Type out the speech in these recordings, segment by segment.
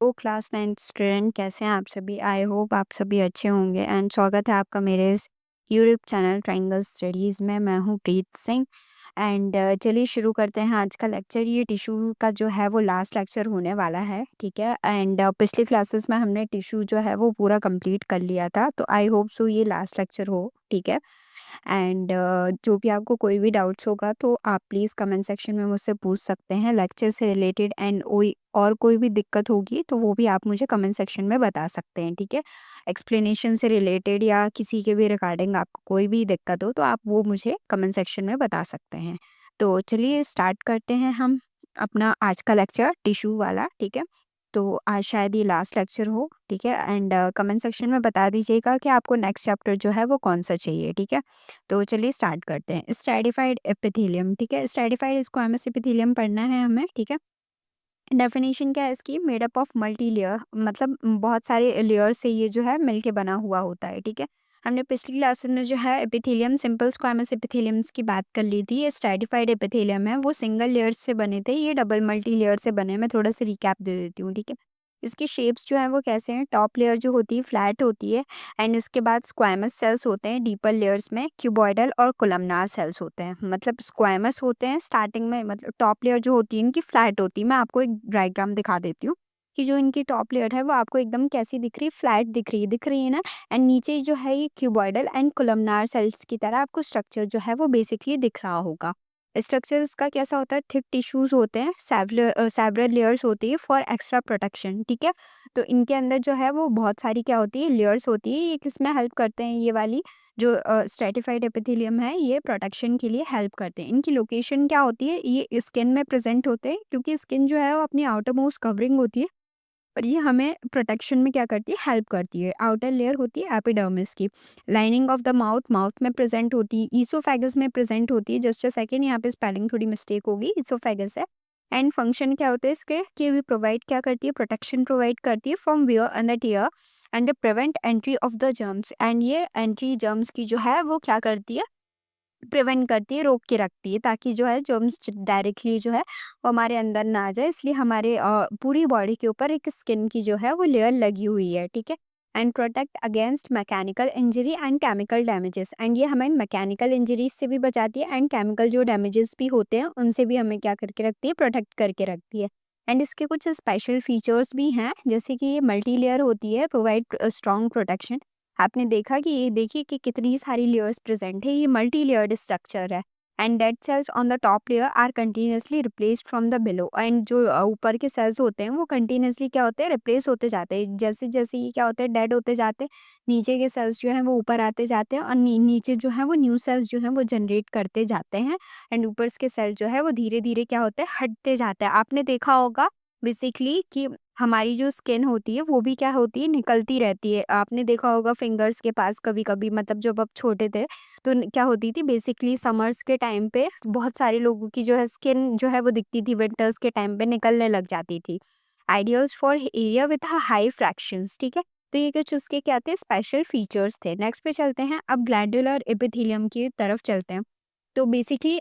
Hello class 9th student, कैसे हैं आप सभी। आई होप आप सभी अच्छे होंगे एंड स्वागत है आपका मेरे इस यूट्यूब चैनल ट्रायंगल स्टडीज़ में। मैं हूं प्रीत सिंह एंड चलिए शुरू करते हैं आज का लेक्चर। ये टिश्यू का जो है वो लास्ट लेक्चर होने वाला है, ठीक है। एंड पिछली क्लासेस में हमने टिश्यू जो है वो पूरा कंप्लीट कर लिया था, तो आई होप सो ये लास्ट लेक्चर हो, ठीक है। एंड जो भी आपको कोई भी डाउट्स होगा तो आप प्लीज़ कमेंट सेक्शन में मुझसे पूछ सकते हैं लेक्चर से रिलेटेड। एंड कोई भी दिक्कत होगी तो वो भी आप मुझे कमेंट सेक्शन में बता सकते हैं, ठीक है। एक्सप्लेनेशन से रिलेटेड या किसी के भी रिगार्डिंग आपको कोई भी दिक्कत हो तो आप वो मुझे कमेंट सेक्शन में बता सकते हैं। तो चलिए स्टार्ट करते हैं हम अपना आज का लेक्चर टिश्यू वाला, ठीक है। तो आज शायद ये लास्ट लेक्चर हो, ठीक है। एंड कमेंट सेक्शन में बता दीजिएगा कि आपको नेक्स्ट चैप्टर जो है वो कौन सा चाहिए, ठीक है। तो चलिए स्टार्ट करते हैं। स्ट्रैटिफाइड एपिथेलियम, ठीक है। स्ट्रैटिफाइड स्क्वामस एपिथेलियम पढ़ना है हमें, ठीक है। डेफिनेशन क्या है इसकी, made up of multi layer, मतलब बहुत सारे लेयर से ये जो है मिलके बना हुआ होता है, ठीक है। हमने पिछली क्लास में जो है एपिथेलियम सिंपल स्क्वामस एपिथेलियम्स की बात कर ली थी। ये स्ट्रैटिफाइड एपिथेलियम है वो सिंगल लेयर से बने थे, ये डबल मल्टी लेयर से बने। मैं थोड़ा सा रिकैप दे देती हूँ, ठीक है। इसकी शेप्स जो है वो कैसे हैं, टॉप लेयर जो होती है फ्लैट होती है एंड इसके बाद स्क्वामस सेल्स होते हैं डीपर लेयर्स में, क्यूबॉइडल और कोलमनार सेल्स होते हैं। मतलब स्क्वामस होते हैं स्टार्टिंग में, मतलब टॉप लेयर जो होती है इनकी फ्लैट होती है। मैं आपको एक डायग्राम दिखा देती हूँ कि जो इनकी टॉप लेयर है वो आपको एकदम कैसी दिख रही है, फ्लैट दिख रही है ना। एंड नीचे जो है ये क्यूबॉइडल एंड कोलमनार सेल्स की तरह आपको स्ट्रक्चर जो है वो बेसिकली दिख रहा होगा। स्ट्रक्चर इसका कैसा होता है, थिक टिश्यूज होते हैं, सेवरल लेयर्स होती है फॉर एक्स्ट्रा प्रोटेक्शन, ठीक है। तो इनके अंदर जो है वो बहुत सारी क्या होती है, लेयर्स होती है। ये किसमें हेल्प करते हैं, ये वाली जो स्ट्रैटिफाइड एपिथेलियम है ये प्रोटेक्शन के लिए हेल्प करते हैं। इनकी लोकेशन क्या होती है, ये स्किन में प्रेजेंट होते हैं क्योंकि स्किन जो है वो अपनी आउटर मोस्ट कवरिंग होती है और ये हमें प्रोटेक्शन में क्या करती है, हेल्प करती है। आउटर लेयर होती है एपिडर्मिस की। Lining of the mouth, mouth में प्रेजेंट होती है, ईसोफेगस में प्रेजेंट होती है। जस्ट अ सेकेंड, यहाँ पे स्पेलिंग थोड़ी मिस्टेक होगी, ईसोफेगस है। एंड फंक्शन क्या होता है इसके कि भी प्रोवाइड क्या करती है, प्रोटेक्शन प्रोवाइड करती है from wear and the tear and prevent entry of the germs. And ये एंट्री जर्म्स की जो है वो क्या करती है, प्रिवेंट करती है, रोक के रखती है, ताकि जो है जर्म्स डायरेक्टली जो है वो हमारे अंदर ना आ जाए। इसलिए हमारे पूरी बॉडी के ऊपर एक स्किन की जो है वो लेयर लगी हुई है, ठीक है। And protect against mechanical injury and chemical damages. And ये हमें मैकेनिकल इंजरीज से भी बचाती है एंड केमिकल जो डैमेजेस भी होते हैं उनसे भी हमें क्या करके रखती है, प्रोटेक्ट करके रखती है। एंड इसके कुछ स्पेशल फीचर्स भी हैं, जैसे कि ये मल्टी लेयर होती है, प्रोवाइड स्ट्रॉन्ग प्रोटेक्शन। आपने देखा कि ये देखिए कि कितनी सारी लेयर्स प्रेजेंट है, ये मल्टी लेयर्ड स्ट्रक्चर है। And dead cells on the top layer are continuously replaced from the below. And जो ऊपर के सेल्स होते हैं वो कंटिन्यूसली क्या होते हैं, रिप्लेस होते जाते हैं। जैसे जैसे ये क्या होते हैं, डेड होते जाते हैं, नीचे के सेल्स जो हैं वो ऊपर आते जाते हैं और नीचे जो है वो न्यू सेल्स जो हैं वो जनरेट करते जाते हैं। एंड ऊपर के सेल जो है वो धीरे धीरे क्या होते हैं, हटते जाते हैं। आपने देखा होगा बेसिकली कि हमारी जो स्किन होती है वो भी क्या होती है, निकलती रहती है। आपने देखा होगा फिंगर्स के पास कभी कभी, मतलब जब आप छोटे थे तो क्या होती थी, बेसिकली समर्स के टाइम पे बहुत सारे लोगों की जो है स्किन जो है वो दिखती थी, विंटर्स के टाइम पे निकलने लग जाती थी। Ideals for area with high fractions, ठीक है। तो ये कुछ उसके क्या थे, स्पेशल फीचर्स थे। नेक्स्ट पे चलते हैं, अब ग्लैंडुलर एपिथेलियम की तरफ चलते हैं। तो बेसिकली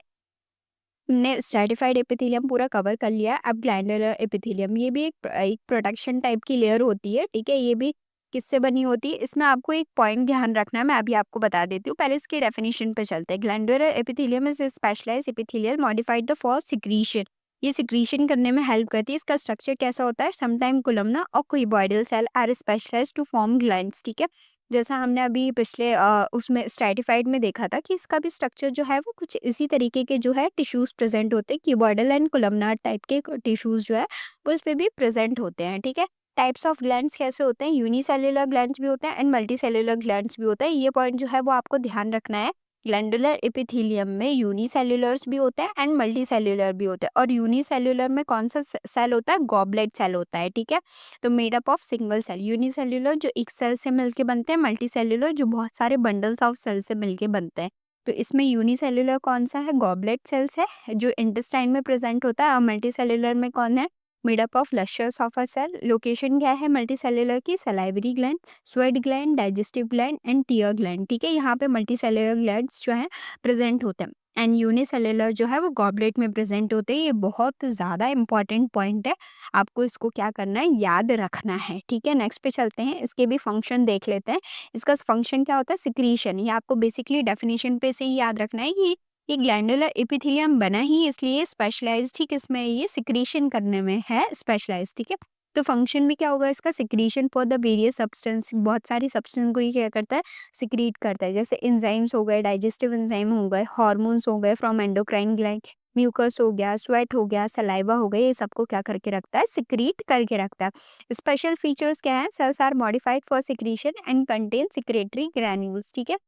हमने स्ट्रैटिफाइड एपिथेलियम पूरा कवर कर लिया है। अब ग्लैंडुलर एपिथेलियम, ये भी एक प्रोटेक्शन टाइप की लेयर होती है, ठीक है। ये भी किससे बनी होती है, इसमें आपको एक पॉइंट ध्यान रखना है, मैं अभी आपको बता देती हूँ। पहले इसकी डेफिनेशन पे चलते हैं। Glandular epithelium is specialized epithelial modified the for secretion. ये सिक्रीशन करने में हेल्प करती है। इसका स्ट्रक्चर कैसा होता है, समटाइम कोलमना और cuboidal cell are specialized to form glands, ठीक है। जैसा हमने अभी पिछले उसमें स्ट्रैटिफाइड में देखा था कि इसका भी स्ट्रक्चर जो है वो कुछ इसी तरीके के जो है टिश्यूज प्रेजेंट होते हैं, क्यूबॉइडल एंड कोलमनार टाइप के टिश्यूज जो है वो इस पे भी प्रेजेंट होते हैं, ठीक है। टाइप्स ऑफ ग्लैंड्स कैसे होते हैं, यूनिसेल्युलर ग्लैंड्स भी होते हैं एंड मल्टी सेल्युलर ग्लैंड्स भी होते हैं। ये पॉइंट जो है वो आपको ध्यान रखना है। ग्लैंडुलर एपिथेलियम में यूनिसेल्युलर्स भी होते हैं एंड मल्टी सेल्युलर भी होते हैं। और यूनिसेल्युलर में कौन सा सेल होता है, गॉबलेट सेल होता है, ठीक है। तो made up of single cell, unicellular जो एक सेल से मिलके बनते हैं, मल्टी सेल्युलर जो बहुत सारे बंडल्स ऑफ सेल से मिलके बनते हैं। तो इसमें यूनिसेल्युलर कौन सा है, गॉबलेट सेल्स है जो इंटेस्टाइन में प्रेजेंट होता है। और मल्टी सेल्युलर में कौन है, made up of clusters of a cell. Location क्या है मल्टी सेल्युलर की, salivary gland, sweat gland, digestive gland and tear gland, ठीक है। यहाँ पे मल्टी सेल्युलर ग्लैंड्स जो है प्रेजेंट होते हैं। एंड यूनिसेलुलर जो है वो गॉबलेट में प्रेजेंट होते हैं। ये बहुत ज़्यादा इंपॉर्टेंट पॉइंट है, आपको इसको क्या करना है, याद रखना है। ठीक है, नेक्स्ट पे चलते हैं, इसके भी फंक्शन देख लेते हैं। इसका फंक्शन क्या होता है, सिक्रीशन। ये आपको बेसिकली डेफिनेशन पे से ही याद रखना है कि ये ग्लैंडुलर एपिथेलियम बना ही इसलिए स्पेशलाइज्ड, ठीक, इसमें ये सिक्रीशन करने में है स्पेशलाइज्ड। ठीक है, तो फंक्शन भी क्या होगा इसका, secretion for the various substance. बहुत सारी सब्सटेंस को ये क्या करता है, सिक्रीट करता है। जैसे एंजाइम्स हो गए, डाइजेस्टिव एंजाइम हो गए, हार्मोन्स हो गए फ्रॉम एंडोक्राइन ग्लैंड, म्यूकस हो गया, स्वेट हो गया, सलाइवा हो गया, ये सबको क्या करके रखता है, सिक्रीट करके रखता है। स्पेशल फीचर्स क्या है, cells are modified for secretion and contain secretory granules. ठीक है,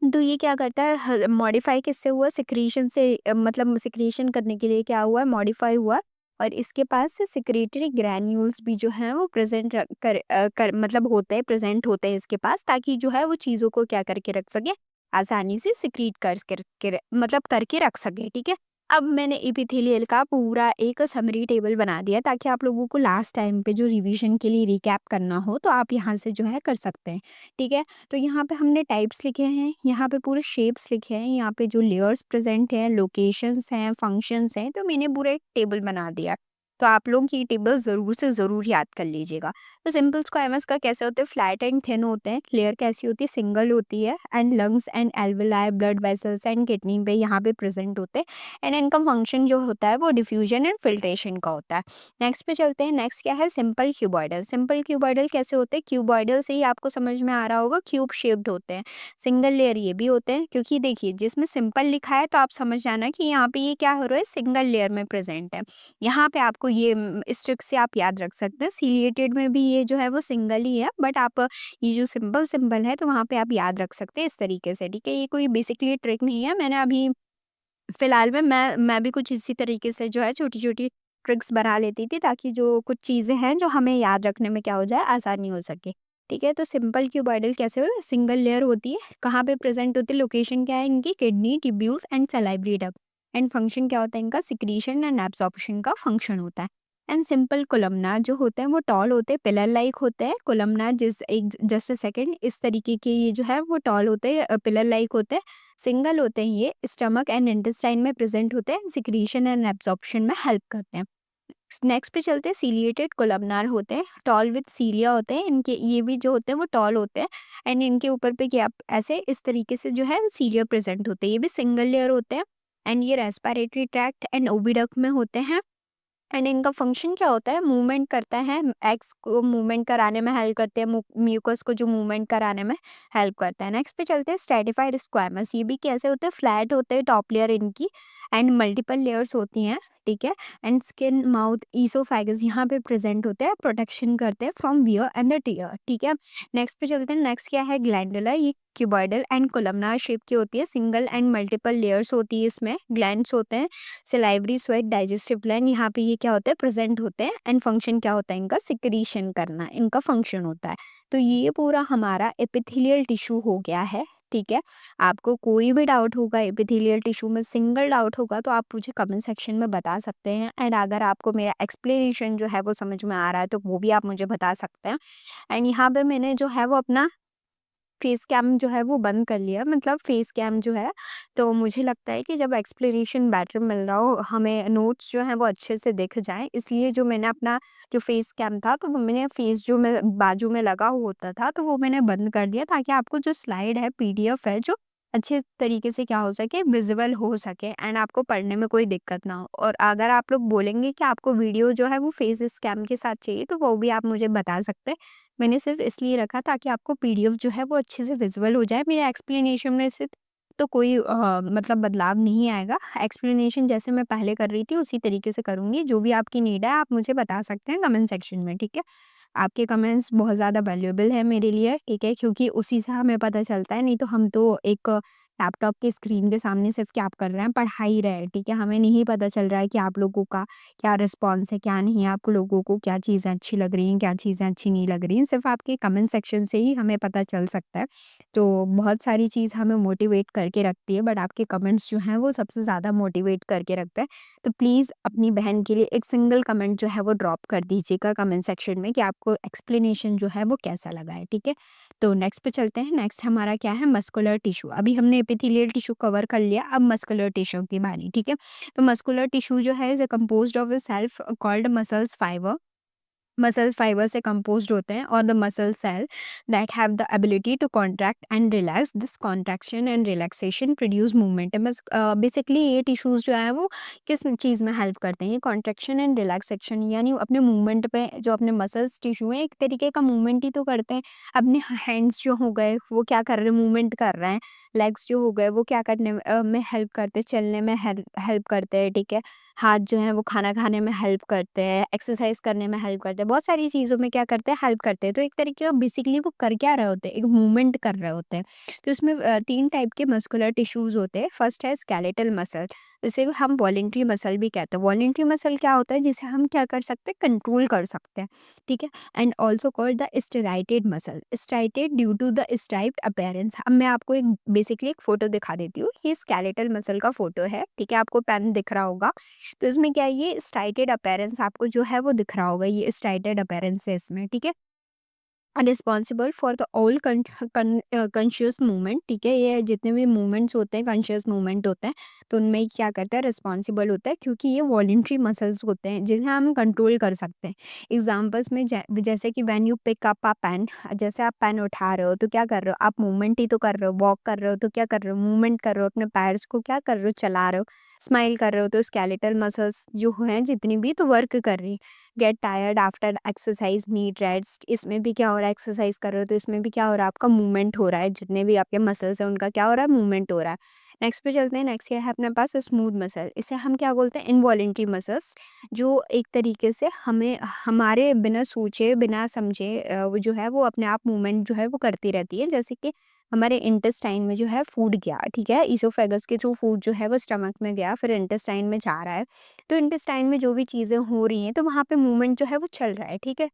तो ये क्या करता है, मॉडिफाई किससे हुआ, सिक्रीशन से, मतलब सिक्रीशन करने के लिए क्या हुआ है, मॉडिफाई हुआ। और इसके पास से सिक्रेटरी ग्रैन्यूल्स भी जो है वो प्रेजेंट मतलब होते हैं, प्रेजेंट होते हैं इसके पास, ताकि जो है वो चीज़ों को क्या करके रख सके, आसानी से सिक्रीट मतलब करके रख सके। ठीक है, अब मैंने एपिथेलियल का पूरा एक समरी टेबल बना दिया ताकि आप लोगों को लास्ट टाइम पे जो रिवीजन के लिए रिकैप करना हो तो आप यहाँ से जो है कर सकते हैं। ठीक है, तो यहाँ पे हमने टाइप्स लिखे हैं, यहाँ पे पूरे शेप्स लिखे हैं, यहाँ पे जो लेयर्स प्रेजेंट हैं, लोकेशंस हैं, फंक्शंस हैं, तो मैंने पूरा एक टेबल बना दिया। तो आप लोग ये टेबल ज़रूर से ज़रूर याद कर लीजिएगा। तो सिंपल स्क्वायमस का कैसे होते हैं, फ्लैट एंड थिन होते हैं। लेयर कैसी होती है, सिंगल होती है। And lungs and alveoli, blood vessels and kidney पे यहाँ पे प्रेजेंट होते हैं। एंड इनका फंक्शन जो होता है वो डिफ्यूजन एंड फिल्ट्रेशन का होता है। नेक्स्ट पे चलते हैं, नेक्स्ट क्या है, सिंपल क्यूबॉइडल। सिंपल क्यूबॉइडल कैसे होते हैं, क्यूबॉइडल से ही आपको समझ में आ रहा होगा, क्यूब शेप्ड होते हैं। सिंगल लेयर ये भी होते हैं, क्योंकि देखिए जिसमें सिंपल लिखा है तो आप समझ जाना कि यहाँ पे ये क्या हो रहा है, सिंगल लेयर में प्रेजेंट है। यहाँ पे आपको ये इस ट्रिक से आप याद रख सकते हैं। सीलिएटेड में भी ये जो है वो सिंगल ही है, बट आप ये जो सिंपल सिंपल है तो वहाँ पे आप याद रख सकते हैं इस तरीके से। ठीक है, ये कोई बेसिकली ट्रिक नहीं है, मैंने अभी फिलहाल में मैं भी कुछ इसी तरीके से जो है छोटी-छोटी ट्रिक्स बना लेती थी, ताकि जो कुछ चीज़ें हैं जो हमें याद रखने में क्या हो जाए, आसानी हो सके। ठीक है, तो सिंपल क्यूबॉइडल कैसे हो, सिंगल लेयर होती है, कहाँ पे प्रेज़ेंट होती है, लोकेशन क्या है इनकी, kidney, tubules and salivary duct. And function क्या होता है इनका, सिक्रीशन एंड एब्ज़ॉर्प्शन का फंक्शन होता है। एंड सिंपल कोलमनार जो होते हैं वो टॉल होते हैं, पिलर लाइक होते हैं। कोलमनार जिस एक जस्ट अ सेकंड, इस तरीके के ये जो है वो टॉल होते हैं, पिलर लाइक होते हैं। सिंगल होते हैं, ये स्टमक एंड इंटेस्टाइन में प्रेजेंट होते हैं, सिक्रीशन एंड एब्जॉर्प्शन में हेल्प करते हैं। नेक्स्ट पे चलते हैं, सीलिएटेड कोलमनार होते हैं, टॉल विद सीलिया होते हैं, इनके ये भी जो होते हैं वो टॉल होते हैं। एंड इनके ऊपर पे क्या ऐसे इस तरीके से जो है सीलिया प्रेजेंट होते हैं, ये भी सिंगल लेयर होते हैं। एंड ये रेस्पिरेटरी ट्रैक्ट एंड ओविडक्ट में होते हैं। एंड इनका फंक्शन क्या होता है, मूवमेंट करता है, एग्स को मूवमेंट कराने में हेल्प करते हैं, म्यूकस को जो मूवमेंट कराने में हेल्प करता है। नेक्स्ट पे चलते हैं, स्ट्रेटिफाइड स्क्वामस। ये भी कैसे होते हैं, फ्लैट होते हैं टॉप लेयर इनकी, एंड मल्टीपल लेयर्स होती हैं। ठीक है, एंड स्किन, माउथ, ईसोफेगस यहाँ पे प्रेजेंट होते हैं, प्रोटेक्शन करते हैं from wear and the tear. ठीक है, नेक्स्ट पे चलते हैं, नेक्स्ट क्या है, ग्लैंडुला। ये क्यूबॉइडल एंड कोलमनार शेप की होती है, सिंगल एंड मल्टीपल लेयर्स होती है, इसमें ग्लैंड्स होते हैं, सिलाइवरी, स्वेट, डाइजेस्टिव ग्लैंड, यहाँ पे ये क्या होता है, प्रेजेंट होते हैं। एंड फंक्शन क्या होता है इनका, सिक्रीशन करना इनका फंक्शन होता है। तो ये पूरा हमारा एपिथेलियल टिश्यू हो गया है। ठीक है, आपको कोई भी डाउट होगा एपिथेलियल टिश्यू में, सिंगल डाउट होगा तो आप मुझे कमेंट सेक्शन में बता सकते हैं। एंड अगर आपको मेरा एक्सप्लेनेशन जो है वो समझ में आ रहा है तो वो भी आप मुझे बता सकते हैं। एंड यहाँ पे मैंने जो है वो अपना फेस कैम जो है वो बंद कर लिया, मतलब फेस कैम जो है, तो मुझे लगता है कि जब एक्सप्लेनेशन बेटर मिल रहा हो, हमें नोट्स जो हैं वो अच्छे से दिख जाएँ, इसलिए जो मैंने अपना जो फेस कैम था तो वो मैंने फेस जो मैं बाजू में लगा होता था तो वो मैंने बंद कर दिया, ताकि आपको जो स्लाइड है, पीडीएफ है, जो अच्छे तरीके से क्या हो सके, विजिबल हो सके एंड आपको पढ़ने में कोई दिक्कत ना हो। और अगर आप लोग बोलेंगे कि आपको वीडियो जो है वो फेस स्कैम के साथ चाहिए तो वो भी आप मुझे बता सकते हैं। मैंने सिर्फ इसलिए रखा ताकि आपको पीडीएफ जो है वो अच्छे से विजिबल हो जाए। मेरे एक्सप्लेनेशन में से तो कोई मतलब बदलाव नहीं आएगा। एक्सप्लेनेशन जैसे मैं पहले कर रही थी उसी तरीके से करूँगी। जो भी आपकी नीड है आप मुझे बता सकते हैं कमेंट सेक्शन में, ठीक है? आपके कमेंट्स बहुत ज़्यादा वैल्यूएबल है मेरे लिए, ठीक है? क्योंकि उसी से हमें पता चलता है, नहीं तो हम तो एक लैपटॉप के स्क्रीन के सामने सिर्फ क्या कर रहे हैं, पढ़ा ही रहे हैं, ठीक है? हमें नहीं पता चल रहा है कि आप लोगों का क्या रिस्पॉन्स है, क्या नहीं है, आप लोगों को क्या चीज़ें अच्छी लग रही हैं, क्या चीज़ें अच्छी नहीं लग रही हैं, सिर्फ आपके कमेंट सेक्शन से ही हमें पता चल सकता है। तो बहुत सारी चीज़ हमें मोटिवेट करके रखती है, बट आपके कमेंट्स जो हैं वो सबसे ज़्यादा मोटिवेट करके रखते हैं। तो प्लीज़ अपनी बहन के लिए एक सिंगल कमेंट जो है वो ड्रॉप कर दीजिएगा कमेंट सेक्शन में कि आपको एक्सप्लेनेशन जो है वो कैसा लगा है, ठीक है? तो नेक्स्ट पे चलते हैं। नेक्स्ट हमारा क्या है, मस्कुलर टिश्यू। अभी हमने एपिथेलियल टिश्यू कवर कर लिया, अब मस्कुलर टिश्यू की बारी, ठीक है। तो मस्कुलर टिश्यू जो है is composed of a self called muscles fiber. Muscle fiber से कंपोज्ड होते हैं और the muscle cell that have the ability to contract and relax. This contraction and relaxation produce movement. बस बेसिकली ये tissues जो है वो किस चीज़ में हेल्प करते हैं, ये कॉन्ट्रैक्शन एंड रिलैक्सेशन यानी अपने मूवमेंट पे, जो अपने मसल्स टिश्यू है एक तरीके का मूवमेंट ही तो करते हैं। अपने हैंड्स जो हो गए वो क्या कर रहे हैं, मूवमेंट कर रहे हैं। लेग्स जो हो गए वो क्या करने में हेल्प करते हैं, चलने में हेल्प करते हैं, ठीक है। हाथ जो है वो खाना खाने में हेल्प करते हैं, एक्सरसाइज करने में हेल्प करते हैं, बहुत सारी चीज़ों में क्या करते हैं, हेल्प करते हैं। तो एक तरीके का बेसिकली वो कर क्या रहे होते हैं, एक मूवमेंट कर रहे होते हैं। तो इसमें 3 टाइप के मस्कुलर टिश्यूज़ होते हैं। फर्स्ट है स्केलेटल मसल, जिसे हम वॉलेंट्री मसल भी कहते हैं। वॉलेंट्री मसल क्या होता है, जिसे हम क्या कर सकते हैं, कंट्रोल कर सकते हैं, ठीक है। And also called the striated muscle, striated due to the striped appearance. अब मैं आपको एक बेसिकली एक फोटो दिखा देती हूँ। ये स्केलेटल मसल का फोटो है, ठीक है, आपको पेन दिख रहा होगा। तो इसमें क्या है, ये स्ट्राइटेड अपीयरेंस आपको जो है वो दिख रहा होगा, ये स्ट्राइटेड अपीयरेंस है इसमें, ठीक है। Responsible for the all conscious movement, ठीक है। ये जितने भी मूवमेंट्स होते हैं, कॉन्शियस मूवमेंट होते हैं, तो उनमें ये क्या करता है, रिस्पॉन्सिबल होता है, क्योंकि ये वॉलेंट्री मसल्स होते हैं जिन्हें हम कंट्रोल कर सकते हैं। एग्जाम्पल्स में जैसे कि when you pick up a pen, जैसे आप पेन उठा रहे हो तो क्या कर रहे हो, आप मूवमेंट ही तो कर रहे हो। वॉक कर रहे हो तो क्या कर रहे हो, मूवमेंट कर रहे हो, अपने पैर्स को क्या कर रहे हो, चला रहे हो। स्माइल कर रहे हो तो स्केलेटल मसल्स जो हैं जितनी भी, तो वर्क कर रही। Get tired after exercise, need rest, इसमें भी क्या हो रहा है, एक्सरसाइज कर रहे हो तो इसमें भी क्या हो रहा है, आपका मूवमेंट हो रहा है। जितने भी आपके मसल्स हैं उनका क्या हो रहा है, मूवमेंट हो रहा है। नेक्स्ट पे चलते हैं। नेक्स्ट क्या है अपने पास, स्मूथ मसल, इसे हम क्या बोलते हैं, इनवॉलेंट्री मसल्स, जो एक तरीके से हमें हमारे बिना सोचे बिना समझे वो जो है वो अपने आप मूवमेंट जो है वो करती रहती है। जैसे कि हमारे इंटेस्टाइन में जो है फूड गया, ठीक है, ईसोफेगस के थ्रू फूड जो है वो स्टमक में गया, फिर इंटेस्टाइन में जा रहा है। तो इंटेस्टाइन में जो भी चीज़ें हो रही हैं तो वहाँ पे मूवमेंट जो है वो चल रहा है, ठीक है,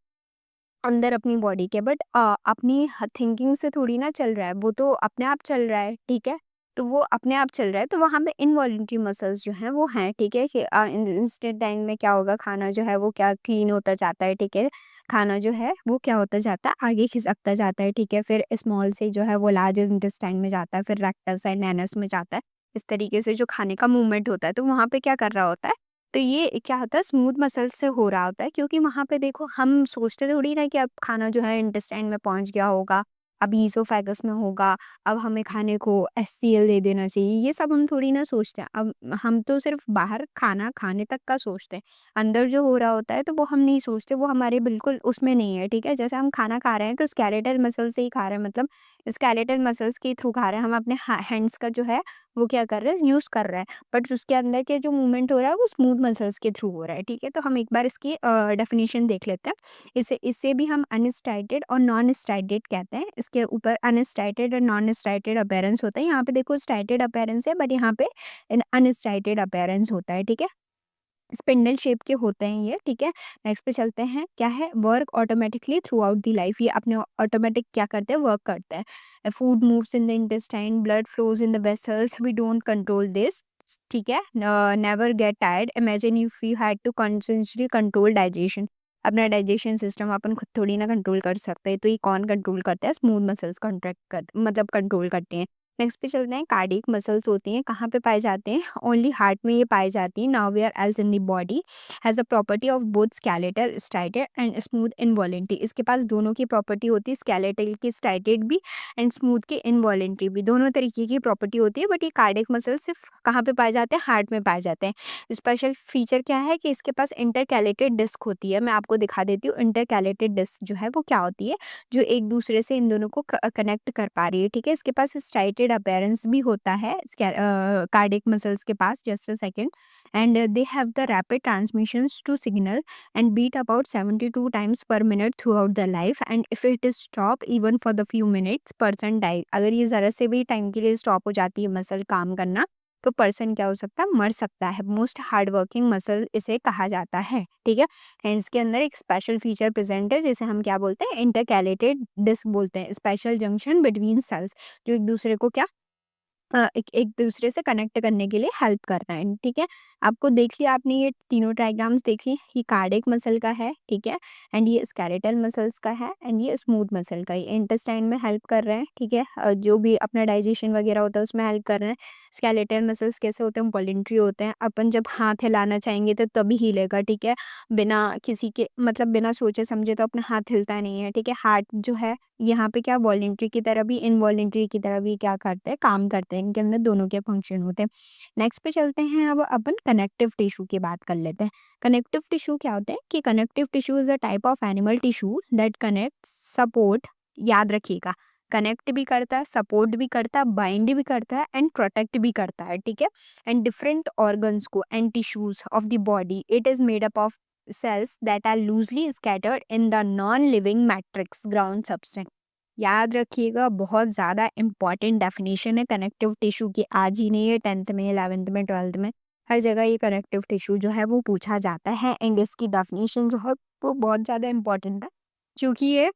अंदर अपनी बॉडी के। बट अपनी थिंकिंग से थोड़ी ना चल रहा है, वो तो अपने आप चल रहा है, ठीक है। तो वो अपने आप चल रहा है, तो वहाँ पे इनवॉलेंट्री मसल्स जो हैं वो हैं, ठीक है। कि इंस्टेंट टाइम में क्या होगा, खाना जो है वो क्या क्लीन होता जाता है, ठीक है। खाना जो है वो क्या होता जाता है, आगे खिसकता जाता है, ठीक है। फिर स्मॉल से जो है वो लार्ज इंटेस्टाइन में जाता है, फिर रेक्टस एंड एनस में जाता है। इस तरीके से जो खाने का मूवमेंट होता है, तो वहाँ पे क्या कर रहा होता है, तो ये क्या होता है, स्मूथ मसल से हो रहा होता है। क्योंकि वहाँ पे देखो, हम सोचते थोड़ी ना कि अब खाना जो है इंटेस्टाइन में पहुँच गया होगा, अब ईसोफेगस में होगा, अब हमें खाने को एचसीएल दे देना चाहिए, ये सब हम थोड़ी ना सोचते हैं। अब हम तो सिर्फ बाहर खाना खाने तक का सोचते हैं, अंदर जो हो रहा होता है तो वो हम नहीं सोचते, वो हमारे बिल्कुल उसमें नहीं है, ठीक है। जैसे हम खाना खा रहे हैं तो स्केलेटल मसल से ही खा रहे हैं, मतलब स्केलेटल मसल्स के थ्रू खा रहे हैं, हम अपने हैंड्स का जो है वो क्या कर रहे हैं, यूज़ कर रहे हैं। बट उसके अंदर के जो मूवमेंट हो रहा है वो स्मूथ मसल्स के थ्रू हो रहा है, ठीक है। तो हम एक बार इसकी डेफिनेशन देख लेते हैं। इसे इससे भी हम अनस्टाइटेड और नॉन स्टाइटेड कहते हैं। इसके ऊपर अनस्टाइटेड और नॉन स्टाइटेड अपीयरेंस होता है। यहाँ पे देखो स्टाइटेड अपीयरेंस है, बट यहाँ पे अनस्टाइटेड अपीयरेंस होता है, ठीक है। स्पिंडल शेप के होते हैं ये, ठीक है। नेक्स्ट पे चलते हैं। क्या है, work automatically throughout the life, ये अपने ऑटोमेटिक क्या करते हैं, वर्क करते हैं। Food moves in the intestine, blood flows in the vessels, we don't control this, ठीक है। Never get tired, imagine if you had to constantly control digestion. अपना डाइजेशन सिस्टम अपन खुद थोड़ी ना कंट्रोल कर सकते हैं, तो ये कौन कंट्रोल करता है, स्मूथ मसल्स कॉन्ट्रैक्ट कर मतलब कंट्रोल करते हैं। नेक्स्ट पे चलते हैं। कार्डियक मसल्स होती हैं, कहाँ पे पाए जाते हैं, ओनली हार्ट में ये पाई जाती है। Nowhere else in the body, has a property of both skeletal striated and smooth involuntary. इसके पास दोनों की प्रॉपर्टी होती है, स्केलेटल की स्ट्राइटेड भी एंड स्मूथ के इनवॉलेंट्री भी, दोनों तरीके की प्रॉपर्टी होती है। बट ये कार्डियक मसल सिर्फ कहाँ पे पाए जाते हैं, हार्ट में पाए जाते हैं। स्पेशल फीचर क्या है कि इसके पास इंटरकैलेटेड डिस्क होती है, मैं आपको दिखा देती हूँ। इंटरकैलेटेड डिस्क जो है वो क्या होती है, जो एक दूसरे से इन दोनों को कनेक्ट कर पा रही है, ठीक है। इसके पास स्ट्राइटेड अपीयरेंस भी होता है कार्डियक मसल्स के पास, just a second. And they have the rapid transmissions to signal and beat about 72 times per minute throughout the life, and if it is stop even for the few minutes person die. अगर ये ज़रा से भी time के लिए stop हो जाती है मसल काम करना, तो पर्सन क्या हो सकता है, मर सकता है। मोस्ट हार्ड वर्किंग मसल इसे कहा जाता है, ठीक है। एंड इसके अंदर एक स्पेशल फीचर प्रेजेंट है, जिसे हम क्या बोलते हैं, इंटरकैलेटेड डिस्क बोलते हैं। स्पेशल जंक्शन बिटवीन सेल्स, जो एक दूसरे को क्या एक एक दूसरे से कनेक्ट करने के लिए हेल्प कर रहा है, ठीक है। आपको देख लिया आपने, ये तीनों डायग्राम्स देख ली, ये कार्डियक मसल का है, ठीक है, एंड ये स्केलेटल मसल्स का है, एंड ये स्मूथ मसल का है। ये इंटेस्टाइन में हेल्प कर रहे हैं, ठीक है, जो भी अपना डाइजेशन वगैरह होता है उसमें हेल्प कर रहे हैं। स्केलेटल मसल्स कैसे होते हैं, वॉलेंट्री होते हैं, अपन जब हाथ हिलाना चाहेंगे तो तभी हिलेगा, ठीक है, बिना किसी के मतलब बिना सोचे समझे तो अपना हाथ हिलता नहीं है, ठीक है। हार्ट जो है यहाँ पे क्या वॉलेंट्री की तरह भी इनवॉलेंट्री की तरह भी क्या करते हैं, काम करते हैं, इनके अंदर दोनों के फंक्शन होते हैं। नेक्स्ट पे चलते हैं, अब अपन कनेक्टिव टिश्यू की बात कर लेते हैं। कनेक्टिव टिश्यू क्या होते हैं कि connective tissue is a type of animal tissue that connect support, याद रखिएगा, कनेक्ट भी करता है, सपोर्ट भी करता है, बाइंड भी करता है एंड प्रोटेक्ट भी करता है, ठीक है, एंड डिफरेंट ऑर्गन्स को and tissues of the body. It is made up of cells that are loosely scattered in the non-living matrix ground substance। याद रखिएगा, बहुत ज़्यादा इंपॉर्टेंट डेफिनेशन है कनेक्टिव टिश्यू की। आज ही नहीं, है 10th में, 11th में, 12th में, हर जगह ये कनेक्टिव टिश्यू जो है वो पूछा जाता है, एंड इसकी डेफिनेशन जो है वो बहुत ज़्यादा इंपॉर्टेंट है, क्योंकि ये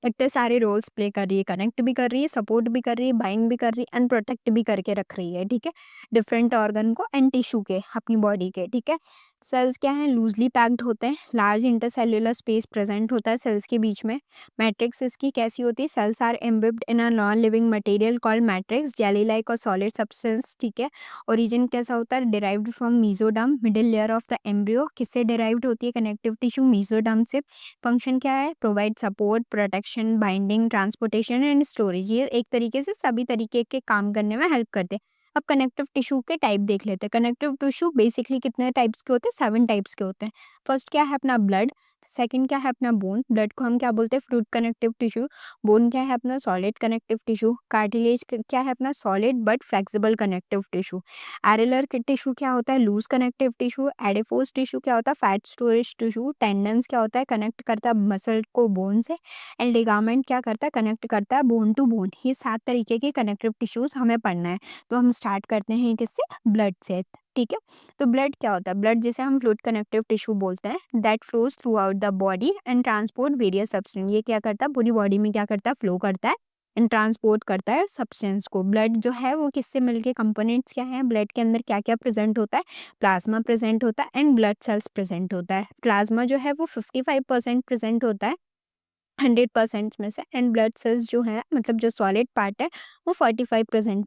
इतने सारे रोल्स प्ले कर रही है, कनेक्ट भी कर रही है, सपोर्ट भी कर रही है, बाइंड भी कर रही है एंड प्रोटेक्ट भी करके रख रही है, ठीक है, डिफरेंट ऑर्गन को एंड टिश्यू के अपनी बॉडी के, ठीक है। सेल्स क्या है, लूजली पैक्ड होते हैं, लार्ज इंटरसेल्युलर स्पेस प्रेजेंट होता है सेल्स के बीच में। मैट्रिक्स इसकी कैसी होती है, cells are embedded in a non living material called matrix, jelly like और सॉलिड सब्सटेंस, ठीक है। ओरिजिन कैसा होता है, derived from mesoderm, middle layer of the embryo. किससे डिराइव्ड होती है कनेक्टिव टिश्यू, मीजोडर्म से। फंक्शन क्या है, provide support, protection, binding, transportation and storage. ये एक तरीके से सभी तरीके के काम करने में हेल्प करते हैं। अब कनेक्टिव टिश्यू के टाइप देख लेते हैं। कनेक्टिव टिश्यू बेसिकली कितने टाइप्स के होते हैं, 7 टाइप्स के होते हैं। फर्स्ट क्या है अपना ब्लड, सेकंड क्या है अपना बोन, ब्लड को हम क्या बोलते हैं, फ्लूइड कनेक्टिव टिश्यू। बोन क्या है अपना सॉलिड कनेक्टिव टिश्यू। कार्टिलेज क्या है अपना solid but flexible connective tissue. Areolar tissue क्या होता है, loose connective tissue. Adipose tissue क्या होता है, फैट स्टोरेज टिश्यू। टेंडन्स क्या होता है, कनेक्ट करता है मसल को बोन से। एंड लिगामेंट क्या करता है, कनेक्ट करता है बोन टू बोन। ये 7 तरीके के कनेक्टिव टिश्यूज हमें पढ़ना है। तो हम स्टार्ट करते हैं किससे, ब्लड से, ठीक है। तो ब्लड क्या होता है, ब्लड जिसे हम फ्लूइड कनेक्टिव टिश्यू बोलते हैं, that flows through out the body and transport various substance. ये क्या करता है, पूरी बॉडी में क्या करता है, फ्लो करता है एंड ट्रांसपोर्ट करता है सब्सटेंस को। ब्लड जो है वो किससे मिलके, कंपोनेंट्स क्या है ब्लड के अंदर, क्या क्या प्रेजेंट होता है, प्लाज्मा प्रेजेंट होता है एंड ब्लड सेल्स प्रेजेंट होता है। प्लाज्मा जो है वो 55% प्रेजेंट होता है 100% में से, एंड ब्लड सेल्स जो है मतलब जो सॉलिड पार्ट है वो 45%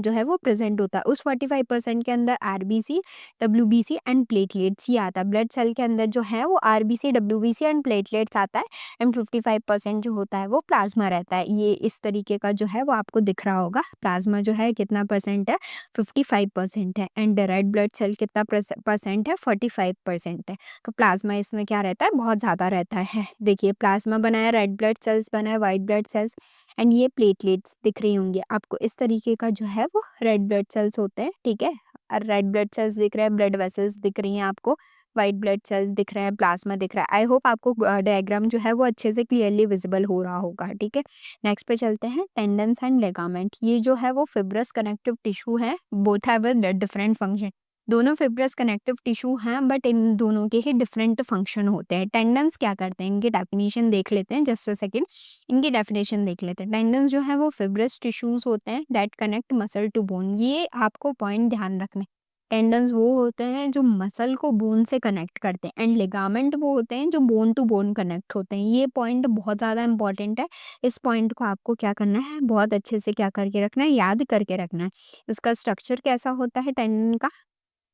जो है वो प्रेजेंट होता है। उस 45% के अंदर आरबीसी, डब्ल्यूबीसी एंड प्लेटलेट्स ही आता है। ब्लड सेल के अंदर जो है वो आरबीसी, डब्ल्यूबीसी एंड प्लेटलेट्स आता है, एंड 55% जो होता है वो प्लाज्मा रहता है। ये इस तरीके का जो है वो आपको दिख रहा होगा। प्लाज्मा जो है कितना परसेंट है, 55% है, एंड रेड ब्लड सेल कितना परसेंट है, 45% है। तो प्लाज्मा इसमें क्या रहता है, बहुत ज़्यादा रहता है। देखिए प्लाज्मा बनाया, रेड ब्लड सेल्स बनाया, वाइट ब्लड सेल्स, एंड ये प्लेटलेट्स दिख रही होंगी आपको। इस तरीके का जो है वो रेड ब्लड सेल्स होते हैं, ठीक है। और रेड ब्लड सेल्स दिख रहे हैं, ब्लड वेसल्स दिख रही हैं आपको, वाइट ब्लड सेल्स दिख रहे हैं, प्लाज्मा दिख रहा है। आई होप आपको डायग्राम जो है वो अच्छे से क्लियरली विजिबल हो रहा होगा, ठीक है। नेक्स्ट पे चलते हैं, टेंडन्स एंड लिगामेंट। ये जो है वो फिब्रस कनेक्टिव टिश्यू है, both have a different function. दोनों फिब्रस कनेक्टिव टिश्यू हैं, बट इन दोनों के ही डिफरेंट फंक्शन होते हैं। टेंडन्स क्या करते हैं, इनकी डेफिनेशन देख लेते हैं, जस्ट अ सेकंड, इनकी डेफिनेशन देख लेते हैं। टेंडन्स जो है वो फिब्रस टिश्यूज होते हैं that connect muscle to bone. ये आपको पॉइंट ध्यान रखना है। टेंडन्स वो होते हैं जो मसल को बोन से कनेक्ट करते हैं, एंड लिगामेंट वो होते हैं जो बोन टू बोन कनेक्ट होते हैं। ये पॉइंट बहुत ज़्यादा इंपॉर्टेंट है। इस पॉइंट को आपको क्या करना है, बहुत अच्छे से क्या करके रखना है, याद करके रखना है। इसका स्ट्रक्चर कैसा होता है टेंडन का,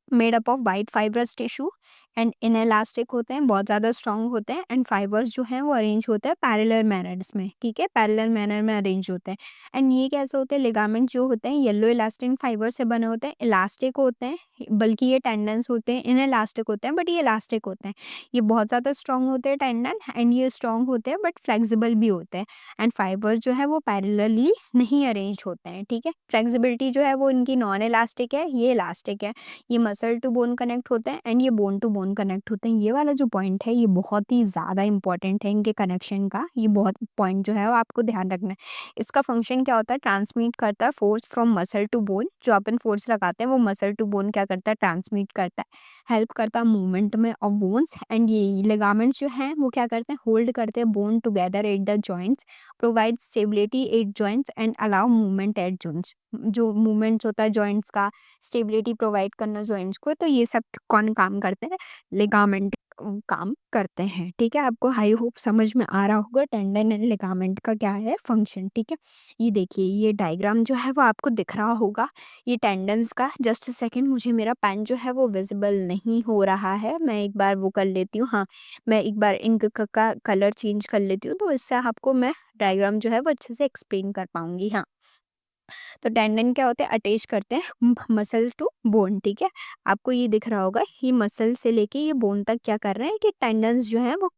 made up of white fibrous tissue and inelastic होते हैं, बहुत ज़्यादा स्ट्रॉन्ग होते हैं, एंड फाइबर्स जो हैं वो अरेंज होते हैं पैरेलल मैनर्स में, ठीक है, पैरेलल मैनर में अरेंज होते हैं। एंड ये कैसे होते हैं, लिगामेंट जो होते हैं येलो इलास्टिन फाइबर से बने होते हैं, इलास्टिक होते हैं, बल्कि ये टेंडन्स होते हैं इनएलास्टिक होते हैं, बट ये इलास्टिक होते हैं। ये बहुत ज़्यादा स्ट्रॉन्ग होते हैं टेंडन, एंड ये स्ट्रॉन्ग होते हैं बट फ्लेक्सिबल भी होते हैं। एंड फाइबर्स जो है वो पैरेलली नहीं अरेंज होते हैं, ठीक है। फ्लेक्सिबिलिटी जो है वो इनकी नॉन इलास्टिक है, ये इलास्टिक है। ये मसल टू बोन कनेक्ट होते हैं, एंड ये bone to bone bone connect होते हैं। ये वाला जो पॉइंट है ये बहुत ही ज़्यादा इंपॉर्टेंट है इनके कनेक्शन का। ये बहुत पॉइंट जो है वो आपको ध्यान रखना है। इसका फंक्शन क्या होता है, ट्रांसमिट करता है force from muscle to bone. जो अपन फोर्स लगाते हैं वो मसल टू बोन क्या करता है, ट्रांसमिट करता है, हेल्प करता है मूवमेंट में ऑफ बोन्स। एंड ये लिगामेंट्स जो हैं वो क्या करते हैं, होल्ड करते हैं bone together at the joints, provide stability at joints and allow movement at joints. जो मूवमेंट्स होता है जॉइंट्स का, स्टेबिलिटी प्रोवाइड करना जॉइंट्स को, तो ये सब कौन काम करते हैं, लिगामेंट काम करते हैं। ठीक है, आपको आई होप समझ में आ रहा होगा टेंडन एंड लिगामेंट का क्या है फंक्शन। ठीक है, ये देखिए ये डायग्राम जो है वो आपको दिख रहा होगा, ये टेंडन्स का। जस्ट सेकंड, मुझे मेरा पेन जो है वो विजिबल नहीं हो रहा है, मैं एक बार वो कर लेती हूँ। हाँ, मैं एक बार इंक का कलर चेंज कर लेती हूँ, तो इससे आपको मैं डायग्राम जो है वो अच्छे से एक्सप्लेन कर पाऊंगी। हाँ, तो टेंडन क्या होते हैं, अटैच करते हैं मसल टू बोन। ठीक है, आपको ये दिख रहा होगा, ये मसल से लेके ये बोन तक क्या कर रहे हैं कि टेंडन्स जो है वो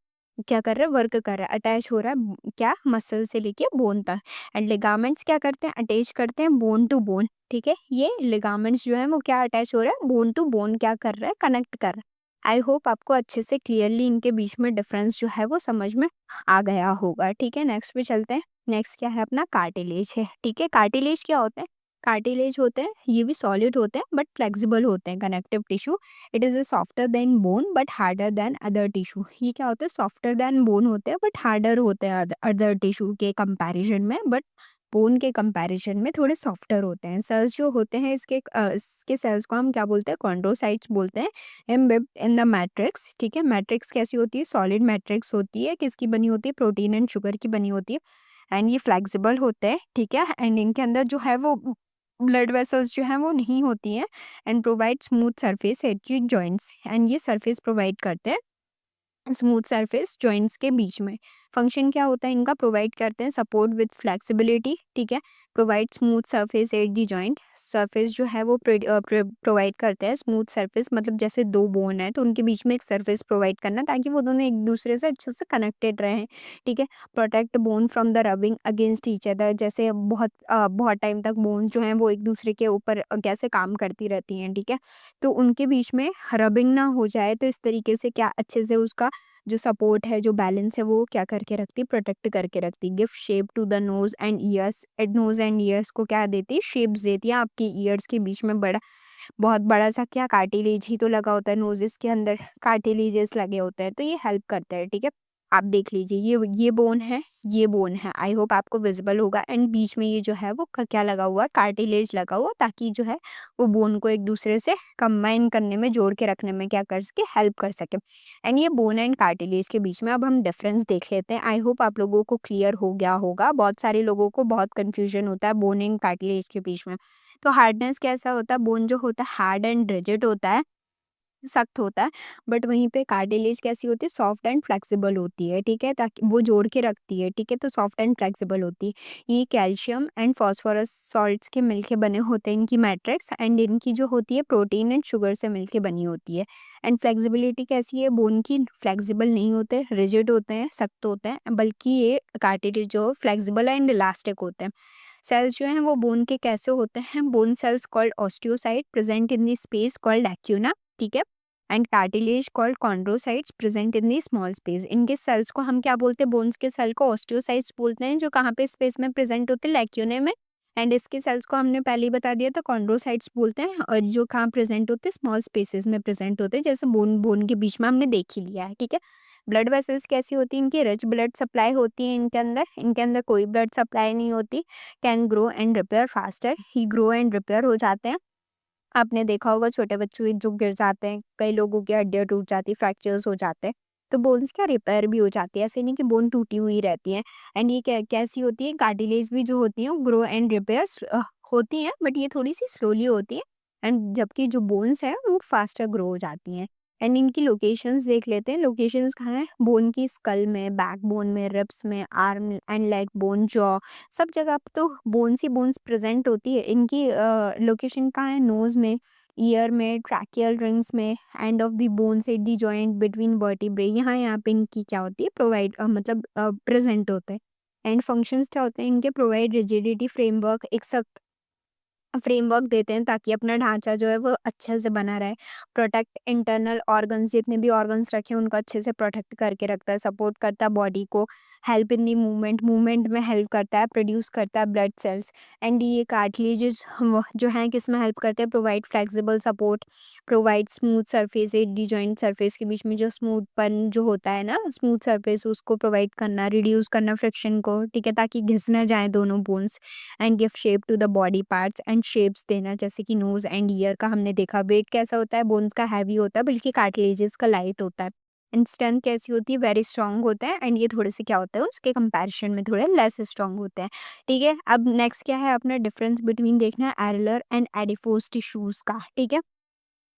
क्या कर रहे हैं, वर्क कर रहा है, अटैच हो रहा है क्या, मसल से लेके बोन तक। एंड लिगामेंट्स क्या करते हैं, अटैच करते हैं बोन टू बोन। ठीक है, ये लिगामेंट्स जो है वो क्या अटैच हो रहा है, बोन टू बोन क्या कर रहा है, कनेक्ट कर रहा है। आई होप आपको अच्छे से क्लियरली इनके बीच में डिफरेंस जो है वो समझ में आ गया होगा। ठीक है, नेक्स्ट पे चलते हैं। नेक्स्ट क्या है अपना, कार्टिलेज है। ठीक है, कार्टिलेज क्या होता है, कार्टिलेज होते हैं ये भी सॉलिड होते हैं बट फ्लेक्सिबल होते हैं, connective tissue. It is softer then bone but harder than other tissue. ये क्या होता है, सॉफ्टर देन बोन होते हैं बट हार्डर होते हैं अदर टिश्यू के कंपैरिजन में, बट बोन के कंपैरिजन में थोड़े सॉफ्टर होते हैं। सेल्स जो होते हैं इसके सेल्स को हम क्या बोलते हैं, कॉन्ड्रोसाइट्स बोलते हैं। Embed in the matrix. ठीक है, मैट्रिक्स कैसी होती है, सॉलिड मैट्रिक्स होती है, किसकी बनी होती है, प्रोटीन एंड शुगर की बनी होती है। एंड ये फ्लेक्सिबल होते हैं। ठीक है, एंड इनके अंदर जो है वो ब्लड वेसल्स जो हैं वो नहीं होती हैं। And provide smooth surface at joints. And ये सरफेस प्रोवाइड करते हैं स्मूथ सरफेस जॉइंट्स के बीच में। फंक्शन क्या होता है इनका, प्रोवाइड करते हैं सपोर्ट विद फ्लेक्सिबिलिटी। ठीक है, provide smooth surface at the joint. Surface जो है वो प्रोवाइड करते हैं स्मूथ सरफेस, मतलब जैसे दो बोन है तो उनके बीच में एक सरफेस प्रोवाइड करना ताकि वो दोनों एक दूसरे से अच्छे से कनेक्टेड रहें। ठीक है, protect bone from the rubbing against each other. जैसे बहुत टाइम तक बोन्स जो हैं वो एक दूसरे के ऊपर कैसे काम करती रहती हैं। ठीक है, तो उनके बीच में रबिंग ना हो जाए, तो इस तरीके से क्या अच्छे से उसका जो सपोर्ट है, जो बैलेंस है, वो क्या करके रखती, प्रोटेक्ट करके रखती। Give shape to the nose and ears. Nose and ears को क्या देती है, शेप्स देती है। आपकी ईयर्स के बीच में बहुत बड़ा सा क्या कार्टिलेज ही तो लगा होता है, नोजेस के अंदर कार्टिलेजेस लगे होते हैं, तो ये हेल्प करता है। ठीक है, आप देख लीजिए ये बोन है, ये बोन है, आई होप आपको विजिबल होगा। एंड बीच में ये जो है वो क्या लगा हुआ, कार्टिलेज लगा हुआ, ताकि जो है वो बोन को एक दूसरे से कंबाइन करने में, जोड़ के रखने में क्या कर सके, हेल्प कर सके। एंड ये बोन एंड कार्टिलेज के बीच में अब हम डिफरेंस देख लेते हैं। आई होप आप लोगों को क्लियर हो गया होगा। बहुत सारे लोगों को बहुत कंफ्यूजन होता है बोन एंड कार्टिलेज के बीच में। तो हार्डनेस कैसा होता है, बोन जो होता है हार्ड एंड रिजिड होता है, सख्त होता है। बट वहीं पे कार्टिलेज कैसी होती है, सॉफ्ट एंड फ्लेक्सिबल होती है। ठीक है, ताकि वो जोड़ के रखती है। ठीक है, तो सॉफ्ट एंड फ्लेक्सिबल होती है। ये कैल्शियम एंड फास्फोरस सॉल्ट्स के मिलके बने होते हैं इनकी मैट्रिक्स। एंड इनकी जो होती है प्रोटीन एंड शुगर से मिलके बनी होती है। एंड फ्लेक्सिबिलिटी कैसी है, बोन की फ्लेक्सिबल नहीं होते, रिजिड होते हैं, सख्त होते हैं, बल्कि ये कार्टिलेज जो फ्लेक्सिबल एंड इलास्टिक होते हैं। सेल्स जो हैं वो बोन के कैसे होते हैं, bone cells called osteocyte present in the space called Acuña. ठीक है, and cartilage called chondrocytes present in the small space. इनके सेल्स को हम क्या बोलते हैं, बोन्स के सेल को ऑस्टियोसाइट्स बोलते हैं, जो कहाँ पे स्पेस में प्रेजेंट होते हैं, लैक्यूने में। एंड इसके सेल्स को हमने पहले ही बता दिया था, कॉन्ड्रोसाइट्स बोलते हैं, और जो कहाँ प्रेजेंट होते हैं, स्मॉल स्पेसेस में प्रेजेंट होते हैं, जैसे बोन बोन के बीच में हमने देख ही लिया है। ठीक है, ब्लड वेसल्स कैसी होती है इनकी, रिच ब्लड सप्लाई होती है इनके अंदर कोई ब्लड सप्लाई नहीं होती। Can grow and repair faster, he grow and repair हो जाते हैं। आपने देखा होगा छोटे बच्चों के जो गिर जाते हैं, कई लोगों की हड्डियाँ टूट जाती है, फ्रैक्चर्स हो जाते हैं, तो बोन्स क्या रिपेयर भी हो जाती है, ऐसे नहीं कि बोन टूटी हुई रहती है। एंड ये कैसी होती है, कार्टिलेज भी जो होती है वो ग्रो एंड रिपेयर होती हैं, बट ये थोड़ी सी स्लोली होती है। एंड जबकि जो बोन्स है वो फास्टर ग्रो हो जाती हैं। एंड इनकी लोकेशंस देख लेते हैं, लोकेशंस कहाँ है, बोन की स्कल में, बैकबोन में, रिब्स में, arm and leg bone, jaw, सब जगह पे तो बोन्स ही बोन्स प्रेजेंट होती है। इनकी लोकेशन कहाँ है, नोज में, ईयर में, ट्रैकियल रिंग्स में, end of the bones at the joint between vertebrae, यहाँ पे इनकी क्या होती है, प्रोवाइड मतलब प्रेजेंट होते हैं। एंड फंक्शंस क्या होते हैं इनके, प्रोवाइड रिजिडिटी फ्रेमवर्क, एक सख्त फ्रेमवर्क देते हैं ताकि अपना ढांचा जो है वो अच्छे से बना रहे। प्रोटेक्ट इंटरनल ऑर्गन्स, जितने भी ऑर्गन्स रखे हैं उनको अच्छे से प्रोटेक्ट करके रखता है। सपोर्ट करता है बॉडी को। Help in the movement, movement में हेल्प करता है। प्रोड्यूस करता है ब्लड सेल्स। एंड ये कार्टिलेजेस जो हैं किस में हेल्प करते हैं? Provide flexible support, provide smooth surface, the joint surface के बीच में जो स्मूथपन जो होता है ना, स्मूथ सरफेस उसको प्रोवाइड करना, रिड्यूस करना फ्रिक्शन को, ठीक है, ताकि घिस ना जाए दोनों bones. And give shape to the body parts, and shapes देना, जैसे कि नोज एंड ईयर का हमने देखा। वेट कैसा होता है? बोन्स का हैवी होता है, बल्कि कार्टिलेजेस का लाइट होता है। एंड स्ट्रेंथ कैसी होती है? वेरी स्ट्रांग होता है। एंड ये थोड़े से क्या होता है उसके कंपैरिजन में थोड़े लेस स्ट्रांग होते हैं। ठीक है, अब नेक्स्ट क्या है अपना डिफरेंस बिटवीन देखना है एरिलर एंड एडिपोज टिश्यूज का। ठीक है,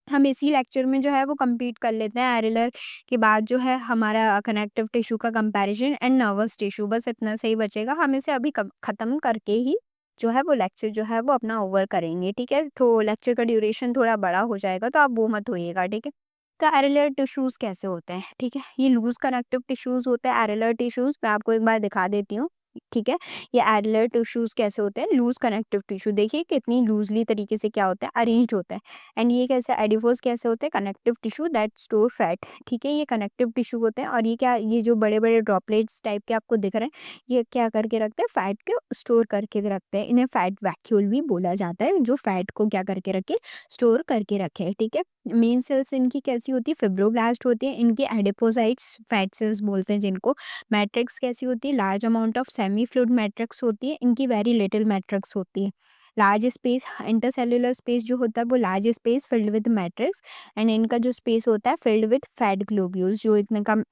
हम इसी लेक्चर में जो है वो कंप्लीट कर लेते हैं एरिलर के बाद जो है हमारा कनेक्टिव टिश्यू का कंपैरिजन एंड नर्वस टिश्यू, बस इतना सही बचेगा। हम इसे अभी ख़त्म करके ही जो है वो लेक्चर जो है वो अपना ओवर करेंगे। ठीक है, तो लेक्चर का ड्यूरेशन थोड़ा बड़ा हो जाएगा, तो आप वो मत होइएगा। ठीक है, तो एरिलर टिश्यूज़ कैसे होते हैं? ठीक है, ये लूज कनेक्टिव टिश्यूज़ होते हैं एरिलर टिश्यूज़। मैं आपको एक बार दिखा देती हूँ। ठीक है, ये एरिलर टिश्यूज़ कैसे होते हैं? लूज कनेक्टिव टिश्यू देखिए कितनी लूजली तरीके से क्या होता है अरेंज्ड होता है। एंड ये कैसे एडिपोज कैसे होते हैं? Connective tissue that store fat. ठीक है, ये कनेक्टिव टिश्यू होते हैं। और ये क्या, ये जो बड़े बड़े ड्रॉपलेट्स टाइप के आपको दिख रहे हैं, ये क्या करके रखते हैं? फैट को स्टोर करके रखते हैं। इन्हें फैट वैक्यूल भी बोला जाता है, जो फैट को क्या करके रखे? स्टोर करके रखे। ठीक है, मेन सेल्स इनकी कैसी होती है? फिब्रोब्लास्ट होती है। इनकी एडिपोसाइट्स फैट सेल्स बोलते हैं जिनको। मैट्रिक्स कैसी होती है? Large amount of semi fluid matrix होती है। इनकी वेरी लिटिल मैट्रिक्स होती है। लार्ज स्पेस, इंटरसेल्युलर स्पेस जो होता है वो large space filled with matrix. And इनका जो स्पेस होता है फिल्ड विद फैट ग्लोब्यूल्स, जो इतने कम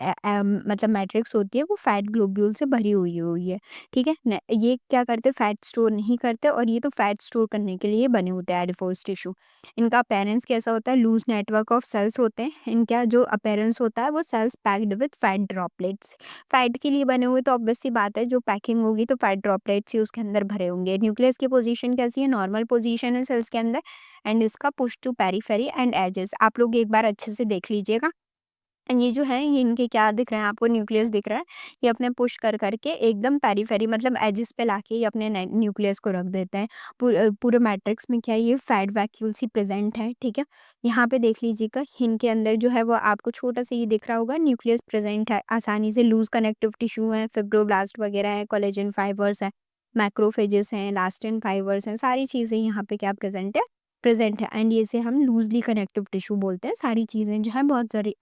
मतलब मैट्रिक्स होती है वो फैट ग्लोब्यूल से भरी हुई हुई है। ठीक है, ये क्या करते? फैट स्टोर नहीं करते, और ये तो फैट स्टोर करने के लिए बने होते हैं एडिपोज टिश्यू। इनका अपेरेंस कैसा होता है? लूज नेटवर्क ऑफ सेल्स होते हैं। इनका जो अपेरेंस होता है वो cells packed with fat droplets. Fat के लिए बने हुए तो ऑब्वियस सी बात है, जो पैकिंग होगी तो फैट ड्रॉपलेट्स ही उसके अंदर भरे होंगे। न्यूक्लियस की पोजीशन कैसी है? नॉर्मल पोजीशन है सेल्स के अंदर। एंड इसका push to periphery and edges, आप लोग एक बार अच्छे से देख लीजिएगा। एंड ये जो है ये इनके क्या दिख रहे हैं आपको? न्यूक्लियस दिख रहा है। ये अपने पुश कर करके एकदम पेरिफेरी मतलब एजिस पे लाके ये अपने न्यूक्लियस को रख देते हैं। पूरे मैट्रिक्स में क्या है? ये फैट वैक्यूल्स ही प्रेजेंट है। ठीक है, यहाँ पे देख लीजिएगा इनके अंदर जो है वो आपको छोटा सा ये दिख रहा होगा, न्यूक्लियस प्रेजेंट है आसानी से। लूज कनेक्टिव टिश्यू है, फिब्रोब्लास्ट वगैरह है, कोलेजन फाइबर्स है, मैक्रोफेजेस हैं, इलास्टिन फाइबर्स हैं, सारी चीज़ें यहाँ पे क्या प्रेजेंट है। एंड ये से हम लूजली कनेक्टिव टिश्यू बोलते हैं। सारी चीज़ें जो है बहुत सारी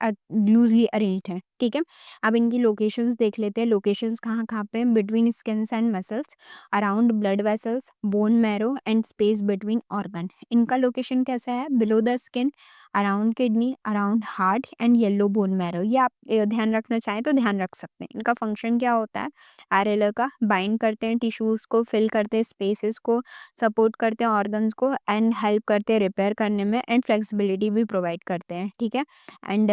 लूजली अरेंज्ड है। ठीक है, अब इनकी लोकेशंस देख लेते हैं। लोकेशंस कहाँ कहाँ पे? Between skins and muscles, around blood vessels, bone marrow and space between organ. इनका लोकेशन कैसा है? Below the skin, around kidney, around heart and yellow bone marrow. ये आप ध्यान रखना चाहें तो ध्यान रख सकते हैं। इनका फंक्शन क्या होता है? आरएलए का बाइंड करते हैं टिश्यूज को, फिल करते हैं स्पेसेस को, सपोर्ट करते हैं ऑर्गन्स को, एंड हेल्प करते हैं रिपेयर करने में, एंड फ्लेक्सिबिलिटी भी प्रोवाइड करते हैं। ठीक है, एंड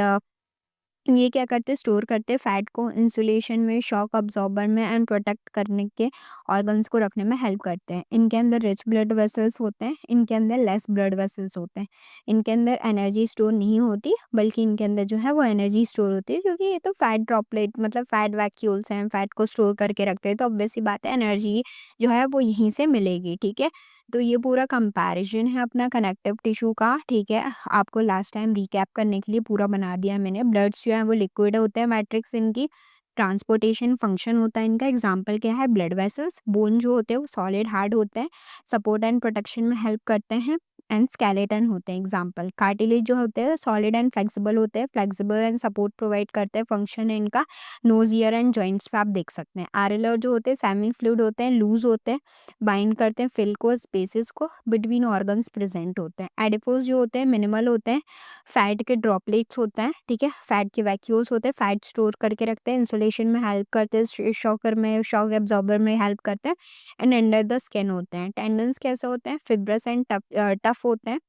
ये क्या करते हैं? स्टोर करते हैं फैट को इंसुलेशन में, शॉक अब्जॉर्बर में, एंड प्रोटेक्ट करने के ऑर्गन्स को रखने में हेल्प करते हैं। इनके अंदर रिच ब्लड वेसल्स होते हैं, इनके अंदर लेस ब्लड वेसल्स होते हैं। इनके अंदर एनर्जी स्टोर नहीं होती, बल्कि इनके अंदर जो है वो एनर्जी स्टोर होती है, क्योंकि ये तो फैट ड्रॉपलेट मतलब फैट वैक्यूल्स हैं, फैट को स्टोर करके रखते हैं, तो ऑब्वियस सी बात है एनर्जी जो है वो यहीं से मिलेगी। ठीक है, तो ये पूरा कंपैरिजन है अपना कनेक्टिव टिश्यू का। ठीक है, आपको लास्ट टाइम रिकैप करने के लिए पूरा बना दिया मैंने। ब्लड्स जो है वो लिक्विड होते हैं, मैट्रिक्स इनकी ट्रांसपोर्टेशन फंक्शन होता है इनका। एग्जांपल क्या है? Blood vessels. बोन जो होते हैं वो सॉलिड हार्ड होते हैं, सपोर्ट एंड प्रोटेक्शन में हेल्प करते हैं। एंड स्केलेटन होते हैं एग्जांपल। कार्टिलेज जो होते हैं सॉलिड एंड फ्लेक्सिबल होते हैं, फ्लेक्सिबल एंड सपोर्ट प्रोवाइड करते हैं। फंक्शन है इनका नोज ईयर एंड जॉइंट्स पे आप देख सकते हैं। आरएलआर जो होते हैं सेमी फ्लूइड होते हैं, लूज होते हैं, बाइंड करते हैं फिल को, स्पेसेस को, बिटवीन ऑर्गन्स प्रेजेंट होते हैं। एडिपोज जो होते हैं मिनिमल होते हैं, फैट के ड्रॉपलेट्स होते हैं। ठीक है, फैट के वैक्यूल्स होते हैं, फैट स्टोर करके रखते हैं, इंसुलेशन में हेल्प करते हैं, शॉकर में, शॉक एब्जॉर्बर में हेल्प करते हैं, एंड अंडर द स्किन होते हैं। टेंडन्स कैसे होते हैं? फिब्रस एंड टफ होते हैं,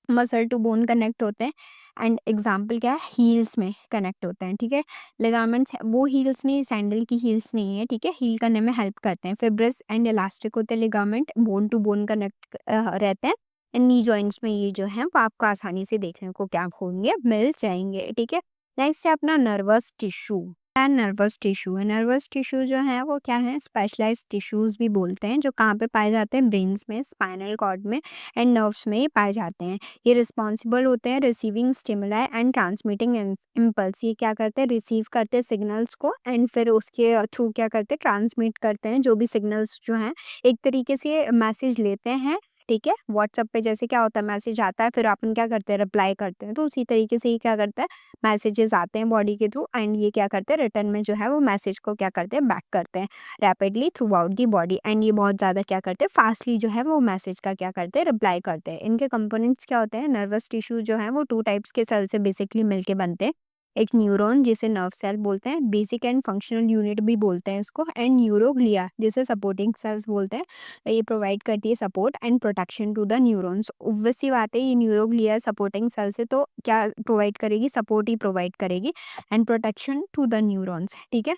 मसल टू बोन कनेक्ट होते हैं। एंड एग्जाम्पल क्या है? हील्स में कनेक्ट होते हैं। ठीक है, लिगामेंट्स वो हील्स नहीं, सैंडल की हील्स नहीं है। ठीक है, हील करने में हेल्प करते हैं। फिब्रस एंड इलास्टिक होते हैं ligament, bone to bone connect रहते हैं। एंड नी जॉइंट्स में ये जो है वो आपको आसानी से देखने को क्या होंगे? मिल जाएंगे। ठीक है, नेक्स्ट है अपना नर्वस टिश्यू। नर्वस टिश्यू है। नर्वस टिश्यू जो है वो क्या है, स्पेशलाइज्ड टिश्यूज भी बोलते हैं, जो कहाँ पे पाए जाते हैं, ब्रेन्स में, स्पाइनल कॉर्ड में एंड नर्व्स में ही पाए जाते हैं। ये रिस्पॉन्सिबल होते हैं receiving stimuli and transmitting impulse. ये क्या करते हैं, रिसीव करते हैं सिग्नल्स को एंड फिर उसके थ्रू क्या करते हैं, ट्रांसमिट करते हैं जो भी सिग्नल्स जो हैं। एक तरीके से मैसेज लेते हैं, ठीक है। व्हाट्सएप पे जैसे क्या होता है, मैसेज आता है फिर अपन क्या करते हैं, रिप्लाई करते हैं, तो उसी तरीके से ये क्या करता है, मैसेजेस आते हैं बॉडी के थ्रू एंड ये क्या करते हैं, रिटर्न में जो है वो मैसेज को क्या करते हैं, बैक करते हैं rapidly through out the body and ये बहुत ज़्यादा क्या करते हैं, फास्टली जो है वो मैसेज का क्या करते हैं, रिप्लाई करते हैं। इनके कंपोनेंट्स क्या होते हैं, नर्वस टिश्यू जो है वो 2 टाइप्स के सेल से बेसिकली मिलके बनते हैं। एक न्यूरॉन जिसे नर्व सेल बोलते हैं, बेसिक एंड फंक्शनल यूनिट भी बोलते हैं इसको, एंड न्यूरोग्लिया जिसे सपोर्टिंग सेल्स बोलते हैं। ये प्रोवाइड करती है support and protection to the neurons. Obvious सी बात है, ये न्यूरोग्लिया सपोर्टिंग सेल से तो क्या प्रोवाइड करेगी, सपोर्ट ही प्रोवाइड करेगी and protection to the neurons, ठीक है।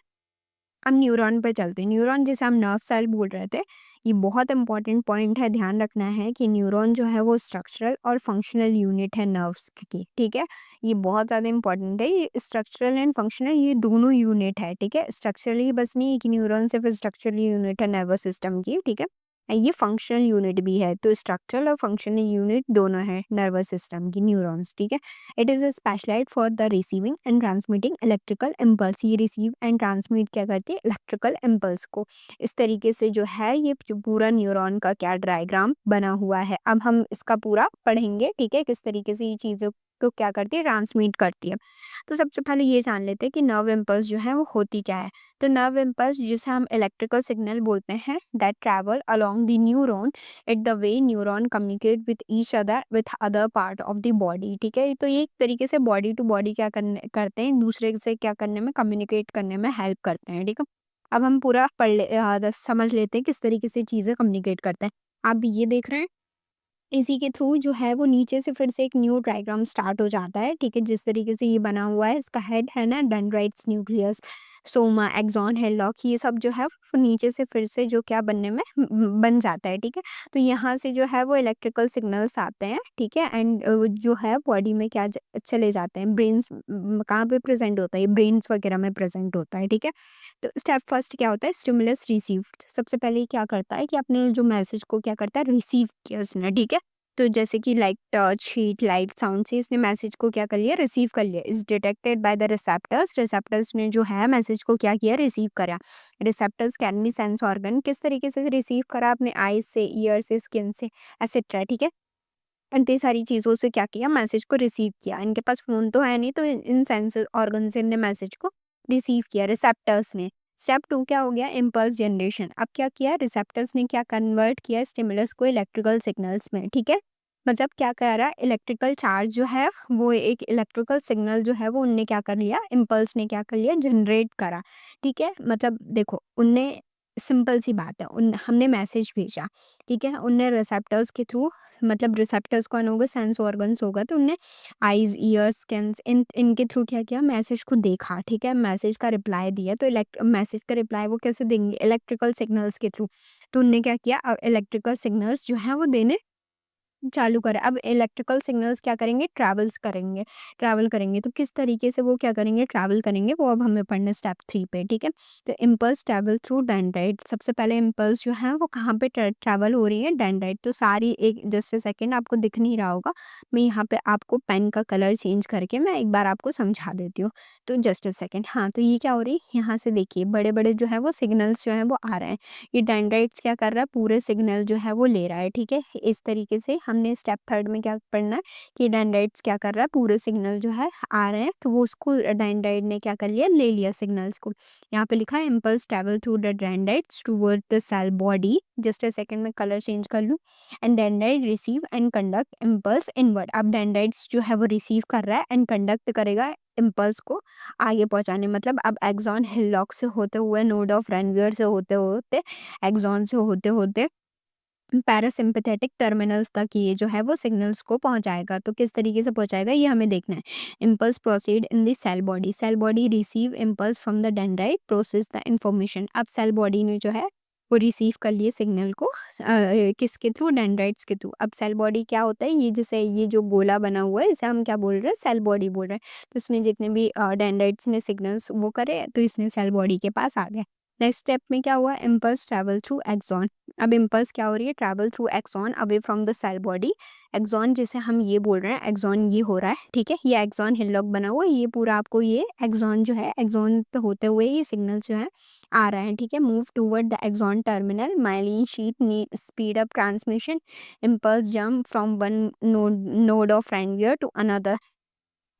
हम न्यूरॉन पे चलते हैं। न्यूरॉन जिसे हम नर्व सेल बोल रहे थे, ये बहुत इंपॉर्टेंट पॉइंट है, ध्यान रखना है कि न्यूरॉन जो है वो स्ट्रक्चरल और फंक्शनल यूनिट है नर्व्स की, ठीक है। ये बहुत ज़्यादा इंपॉर्टेंट है, ये स्ट्रक्चरल एंड फंक्शनल ये दोनों यूनिट है, ठीक है। स्ट्रक्चरली बस नहीं है कि न्यूरॉन सिर्फ स्ट्रक्चरल यूनिट है नर्वस सिस्टम की, ठीक है। ये फंक्शनल यूनिट भी है, तो स्ट्रक्चरल और फंक्शनल यूनिट दोनों है नर्वस सिस्टम की, न्यूरॉन्स, ठीक है। It is specialized for the receiving and transmitting electrical impulse. ये रिसीव एंड ट्रांसमिट क्या करती है, इलेक्ट्रिकल इम्पल्स को। इस तरीके से जो है ये जो पूरा न्यूरॉन का क्या डायग्राम बना हुआ है। अब हम इसका पूरा पढ़ेंगे, ठीक है, किस तरीके से ये चीज़ों को क्या करती है, ट्रांसमिट करती है। तो सबसे पहले ये जान लेते हैं कि नर्व इम्पल्स जो है वो होती क्या है। तो नर्व इम्पल्स जिसे हम इलेक्ट्रिकल सिग्नल बोलते हैं, that travel along the neuron at the way neuron communicate with each other with other part of the body, ठीक है। तो ये एक तरीके से बॉडी टू बॉडी क्या करने करते हैं, एक दूसरे से क्या करने में, कम्युनिकेट करने में हेल्प करते हैं, ठीक है। अब हम पूरा समझ लेते हैं किस तरीके से चीज़ें कम्युनिकेट करते हैं। आप ये देख रहे हैं, इसी के थ्रू जो है वो नीचे से फिर से एक न्यू डायग्राम स्टार्ट हो जाता है, ठीक है। जिस तरीके से ये बना हुआ है, इसका हेड है ना डेंड्राइट्स, न्यूक्लियस, सोमा, एक्सॉन, हेडलॉक, ये सब जो है नीचे से फिर से जो क्या बनने में बन जाता है, ठीक है। तो यहाँ से जो है वो इलेक्ट्रिकल सिग्नल्स आते हैं, ठीक है, एंड जो है बॉडी में क्या चले जाते हैं, ब्रेन्स कहाँ पे प्रेजेंट होता है, ये ब्रेन्स वगैरह में प्रेजेंट होता है, ठीक है। तो स्टेप फर्स्ट क्या होता है, स्टिमुलस रिसीव्ड। सबसे पहले ये क्या करता है कि अपने जो मैसेज को क्या करता है, रिसीव किया इसने, ठीक है। तो जैसे कि like touch, heat, light, sound से इसने मैसेज को क्या कर लिया, रिसीव कर लिया। Is detected by the receptors. Receptors ने जो है मैसेज को क्या किया, रिसीव करा। Receptors can be sense organ. किस तरीके से रिसीव करा, अपने आईज से, ईयर से, स्किन से, एसेट्रा, ठीक है। इतनी सारी चीज़ों से क्या किया, मैसेज को रिसीव किया। इनके पास फ़ोन तो है नहीं, तो इन सेंस ऑर्गन से इनने मैसेज को रिसीव किया, रिसेप्टर्स ने। स्टेप 2 क्या हो गया, इम्पल्स जनरेशन। अब क्या किया, रिसेप्टर्स ने क्या कन्वर्ट किया स्टिमुलस को इलेक्ट्रिकल सिग्नल्स में, ठीक है। मतलब क्या कह रहा है, इलेक्ट्रिकल चार्ज जो है वो एक इलेक्ट्रिकल सिग्नल जो है वो उनने क्या कर लिया, इम्पल्स ने क्या कर लिया, जनरेट करा, ठीक है। मतलब देखो, उनने सिंपल सी बात है, उन हमने मैसेज भेजा, ठीक है, उनने रिसेप्टर्स के थ्रू, मतलब रिसेप्टर्स कौन होगा, सेंस ऑर्गन्स होगा, तो उनने आईज, ईयर्स, स्किन्स, इनके थ्रू क्या किया, मैसेज को देखा, ठीक है, मैसेज का रिप्लाई दिया। तो मैसेज का रिप्लाई वो कैसे देंगे, इलेक्ट्रिकल सिग्नल्स के थ्रू। तो उनने क्या किया, इलेक्ट्रिकल सिग्नल्स जो है वो देने चालू करा। अब इलेक्ट्रिकल सिग्नल्स क्या करेंगे, ट्रैवल करेंगे। तो किस तरीके से वो क्या करेंगे, ट्रैवल करेंगे, वो अब हमें पढ़ना है स्टेप 3 पे, ठीक है। तो इम्पल्स ट्रैवल थ्रू डेंड्राइट। सबसे पहले इम्पल्स जो है वो कहाँ पे ट्रैवल हो रही है, डेंड्राइट। तो सारी एक जस्ट सेकंड, आपको दिख नहीं रहा होगा, मैं यहाँ पे आपको पेन का कलर चेंज करके मैं एक बार आपको समझा देती हूँ। तो जस्ट सेकंड, हाँ, तो ये क्या हो रही है, यहाँ से देखिए बड़े बड़े जो है वो सिग्नल्स जो है वो आ रहे हैं। ये डेंड्राइट्स क्या कर रहा है, पूरे सिग्नल जो है वो ले रहा है, ठीक है। इस तरीके से हमने स्टेप 3 में क्या पढ़ना है कि डेंड्राइट्स क्या कर रहा है, पूरे सिग्नल जो है आ रहे हैं, तो वो उसको डेंड्राइट ने क्या कर लिया, ले लिया सिग्नल्स को। यहाँ पे लिखा है impulse travel through the dendrites toward the cell body. Just a second में कलर चेंज कर लूँ। And dendrite receive and conduct impulse inward. अब डेंड्राइट्स जो है वो रिसीव कर रहा है एंड कंडक्ट करेगा इम्पल्स को आगे पहुंचाने। मतलब अब एक्सॉन हिलॉक से होते हुए, नोड ऑफ रेनवियर से होते होते, एक्सॉन से होते होते पैरासिम्पैथेटिक टर्मिनल्स तक ये जो है वो सिग्नल्स को पहुंचाएगा। तो किस तरीके से पहुंचाएगा ये हमें देखना है। Impulse proceed in the cell body receive impulse from the dendrite, process the information. अब सेल बॉडी ने जो है वो रिसीव कर लिए सिग्नल को किसके थ्रू, डेंड्राइट्स के थ्रू। अब सेल बॉडी क्या होता है, ये जैसे ये जो गोला बना हुआ है इसे हम क्या बोल रहे हैं, सेल बॉडी बोल रहे हैं। तो इसने जितने भी डेंड्राइट्स ने सिग्नल्स वो करे तो इसने सेल बॉडी के पास आ गया। नेक्स्ट स्टेप में क्या हुआ, इम्पल्स ट्रैवल थ्रू एक्सॉन। अब इम्पल्स क्या हो रही है, travel through axon away from the cell body. Axon जिसे हम ये बोल रहे हैं, एक्सॉन ये हो रहा है, ठीक है, ये एक्सॉन हिल्लॉक बना हुआ है, ये पूरा आपको ये एक्सॉन जो है, एक्सॉन पे होते हुए ये सिग्नल जो है आ रहा है, ठीक है। Move toward the axon terminal, myelin sheet need speed up transmission, impulse jump from one node of Ranvier to another.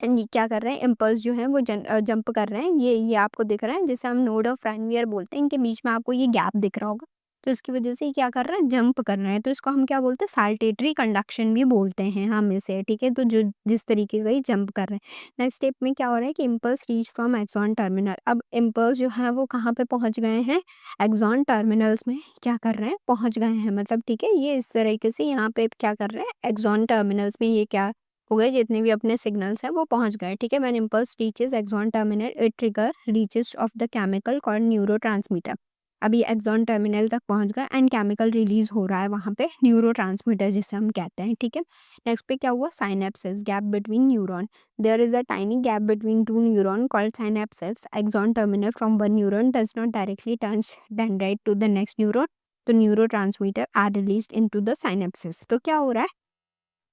And ये क्या कर रहे हैं, इम्पल्स जो है वो जंप कर रहे हैं, ये आपको दिख रहा है, जिसे हम नोड ऑफ फ्रेंडवियर बोलते हैं, इनके बीच में आपको ये गैप दिख रहा होगा। तो इसकी वजह से ये क्या कर रहा है, जंप कर रहे हैं, तो इसको हम क्या बोलते हैं, साल्टेटरी कंडक्शन भी बोलते हैं हम इसे, ठीक है। तो जो जिस तरीके का ये जंप कर रहे हैं। नेक्स्ट स्टेप में क्या हो रहा है कि impulse reach from axon terminal. अब इम्पल्स जो है वो कहाँ पे पहुंच गए हैं, एक्सॉन टर्मिनल्स में क्या कर रहे हैं, पहुंच गए हैं, मतलब ठीक है, ये इस तरीके से यहाँ पे क्या कर रहे हैं, एक्सॉन टर्मिनल्स में ये क्या हो गए, जितने भी अपने सिग्नल्स हैं वो पहुंच गए, ठीक है। When impulse reaches axon terminal it trigger reaches of the chemical called neurotransmitter. अभी एक्सॉन टर्मिनल तक पहुंच गए एंड केमिकल रिलीज हो रहा है वहां पे, न्यूरोट्रांसमीटर जिसे हम कहते हैं, ठीक है। नेक्स्ट पे क्या हुआ, synapsis, gap between neuron. There is a tiny gap between two neuron called synapsis. Axon terminal from one neuron does not directly touch dendrite to the next neuron, तो neurotransmitter are released into the synapsis. तो क्या हो रहा है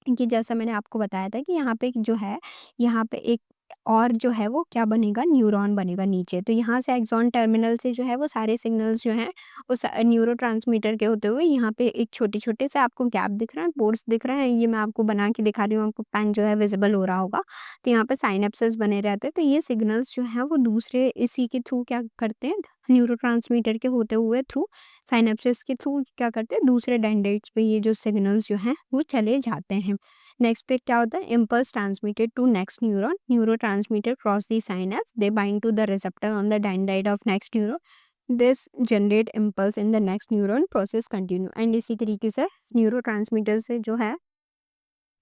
कि जैसा मैंने आपको बताया था कि यहाँ पे जो है, यहाँ पे एक और जो है वो क्या बनेगा, न्यूरॉन बनेगा नीचे। तो यहाँ से एक्सॉन टर्मिनल से जो है वो सारे सिग्नल्स जो हैं उस न्यूरोट्रांसमीटर के होते हुए यहाँ पे एक छोटे-छोटे से आपको गैप दिख रहा है, पोर्स दिख रहे हैं। ये मैं आपको बना के दिखा रही हूँ, आपको पेन जो है विजिबल हो रहा होगा। तो यहाँ पे साइनेप्सेस बने रहते हैं। तो ये सिग्नल्स जो हैं वो दूसरे इसी के थ्रू क्या करते हैं, न्यूरोट्रांसमीटर के होते हुए थ्रू साइनेप्सिस के थ्रू क्या करते हैं, दूसरे डेंड्राइट्स पे ये जो सिग्नल्स जो हैं वो चले जाते हैं। नेक्स्ट पे क्या होता है, impulse transmitted to next neuron, neurotransmitter cross the synapse, they bind to the receptor on the dendrite of next neuron, this generate impulse in the next neuron, process continue. And इसी तरीके से neurotransmitter से जो है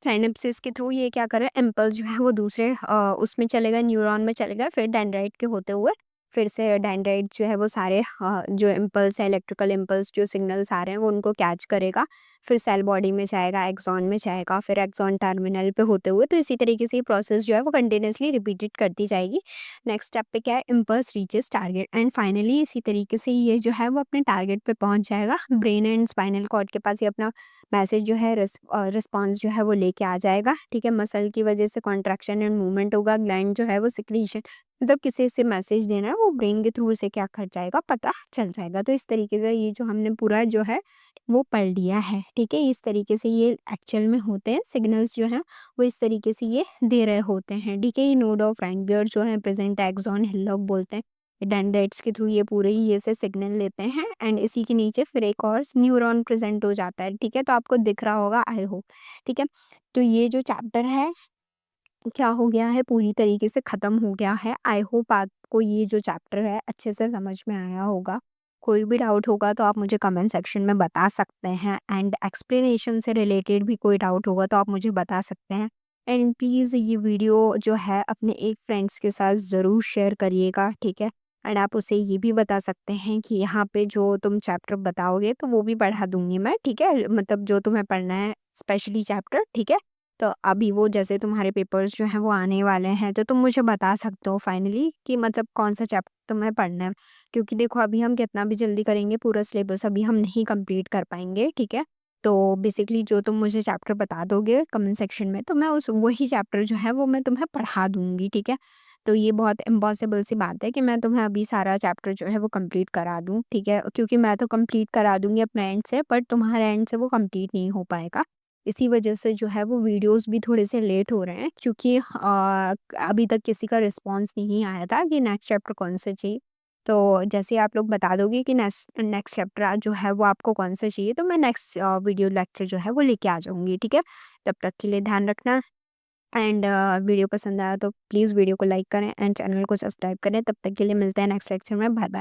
synapsis के through ये क्या कर रहा है, इम्पल्स जो है वो दूसरे उसमें चलेगा, न्यूरॉन में चलेगा, फिर डेंड्राइट के होते हुए फिर से डेंड्राइट जो है वो सारे जो इम्पल्स है, इलेक्ट्रिकल इम्पल्स जो सिग्नल्स आ रहे हैं वो उनको कैच करेगा, फिर सेल बॉडी में जाएगा, एक्सॉन में जाएगा, फिर एक्सॉन टर्मिनल पे होते हुए। तो इसी तरीके से ये प्रोसेस जो है वो कंटिन्यूसली रिपीटेड करती जाएगी। नेक्स्ट स्टेप पे क्या है, impulse reaches target, and finally इसी तरीके से ये जो है वो अपने टारगेट पे पहुंच जाएगा। ब्रेन एंड स्पाइनल कॉर्ड के पास ये अपना मैसेज जो है रिस्पॉन्स जो है वो लेके आ जाएगा, ठीक है। मसल की वजह से कॉन्ट्रैक्शन एंड मूवमेंट होगा, ग्लैंड जो है वो सिक्रीशन, मतलब किसी से मैसेज देना है वो ब्रेन के थ्रू से क्या कर जाएगा, पता चल जाएगा। तो इस तरीके से ये जो हमने पूरा जो है वो पढ़ लिया है, ठीक है। इस तरीके से ये एक्चुअल में होते हैं सिग्नल्स जो हैं वो इस तरीके से ये दे रहे होते हैं, ठीक है। ये नोड ऑफ रैंकबियर जो है प्रेजेंट एक्सॉन हिल्लॉक बोलते हैं, डेंड्राइट्स के थ्रू ये पूरे ही ये से सिग्नल लेते हैं एंड इसी के नीचे फिर एक और न्यूरॉन प्रेजेंट हो जाता है, ठीक है। तो आपको दिख रहा होगा, आई होप, ठीक है। तो ये जो चैप्टर है क्या हो गया है, पूरी तरीके से ख़त्म हो गया है। आई होप आपको ये जो चैप्टर है अच्छे से समझ में आया होगा। कोई भी डाउट होगा तो आप मुझे कमेंट सेक्शन में बता सकते हैं, एंड एक्सप्लेनेशन से रिलेटेड भी कोई डाउट होगा तो आप मुझे बता सकते हैं। एंड प्लीज़ ये वीडियो जो है अपने एक फ्रेंड्स के साथ ज़रूर शेयर करिएगा, ठीक है। एंड आप उसे ये भी बता सकते हैं कि यहाँ पे जो तुम चैप्टर बताओगे तो वो भी पढ़ा दूँगी मैं, ठीक है। मतलब जो तुम्हें पढ़ना है स्पेशली चैप्टर, ठीक है। तो अभी वो जैसे तुम्हारे पेपर्स जो हैं वो आने वाले हैं तो तुम मुझे बता सकते हो फाइनली कि मतलब कौन-सा चैप्टर तुम्हें पढ़ना है। क्योंकि देखो अभी हम कितना भी जल्दी करेंगे पूरा सिलेबस अभी हम नहीं कंप्लीट कर पाएँगे, ठीक है। तो बेसिकली जो तुम मुझे चैप्टर बता दोगे कमेंट सेक्शन में तो मैं उस वही चैप्टर जो है वो मैं तुम्हें पढ़ा दूँगी, ठीक है। तो ये बहुत इम्पॉसिबल सी बात है कि मैं तुम्हें अभी सारा चैप्टर जो है वो कंप्लीट करा दूँ, ठीक है। क्योंकि मैं तो कंप्लीट करा दूँगी अपने एंड से, बट तुम्हारे एंड से वो कंप्लीट नहीं हो पाएगा। इसी वजह से जो है वो वीडियोस भी थोड़े से लेट हो रहे हैं, क्योंकि अभी तक किसी का रिस्पॉन्स नहीं आया था कि नेक्स्ट चैप्टर कौन से चाहिए। तो जैसे ही आप लोग बता दोगे कि नेक्स्ट नेक्स्ट चैप्टर जो है वो आपको कौन सा चाहिए तो मैं नेक्स्ट वीडियो लेक्चर जो है वो लेके आ जाऊँगी, ठीक है। तब तक के लिए ध्यान रखना, एंड वीडियो पसंद आया तो प्लीज़ वीडियो को लाइक करें एंड चैनल को सब्सक्राइब करें। तब तक के लिए मिलते हैं नेक्स्ट लेक्चर में। Bye bye.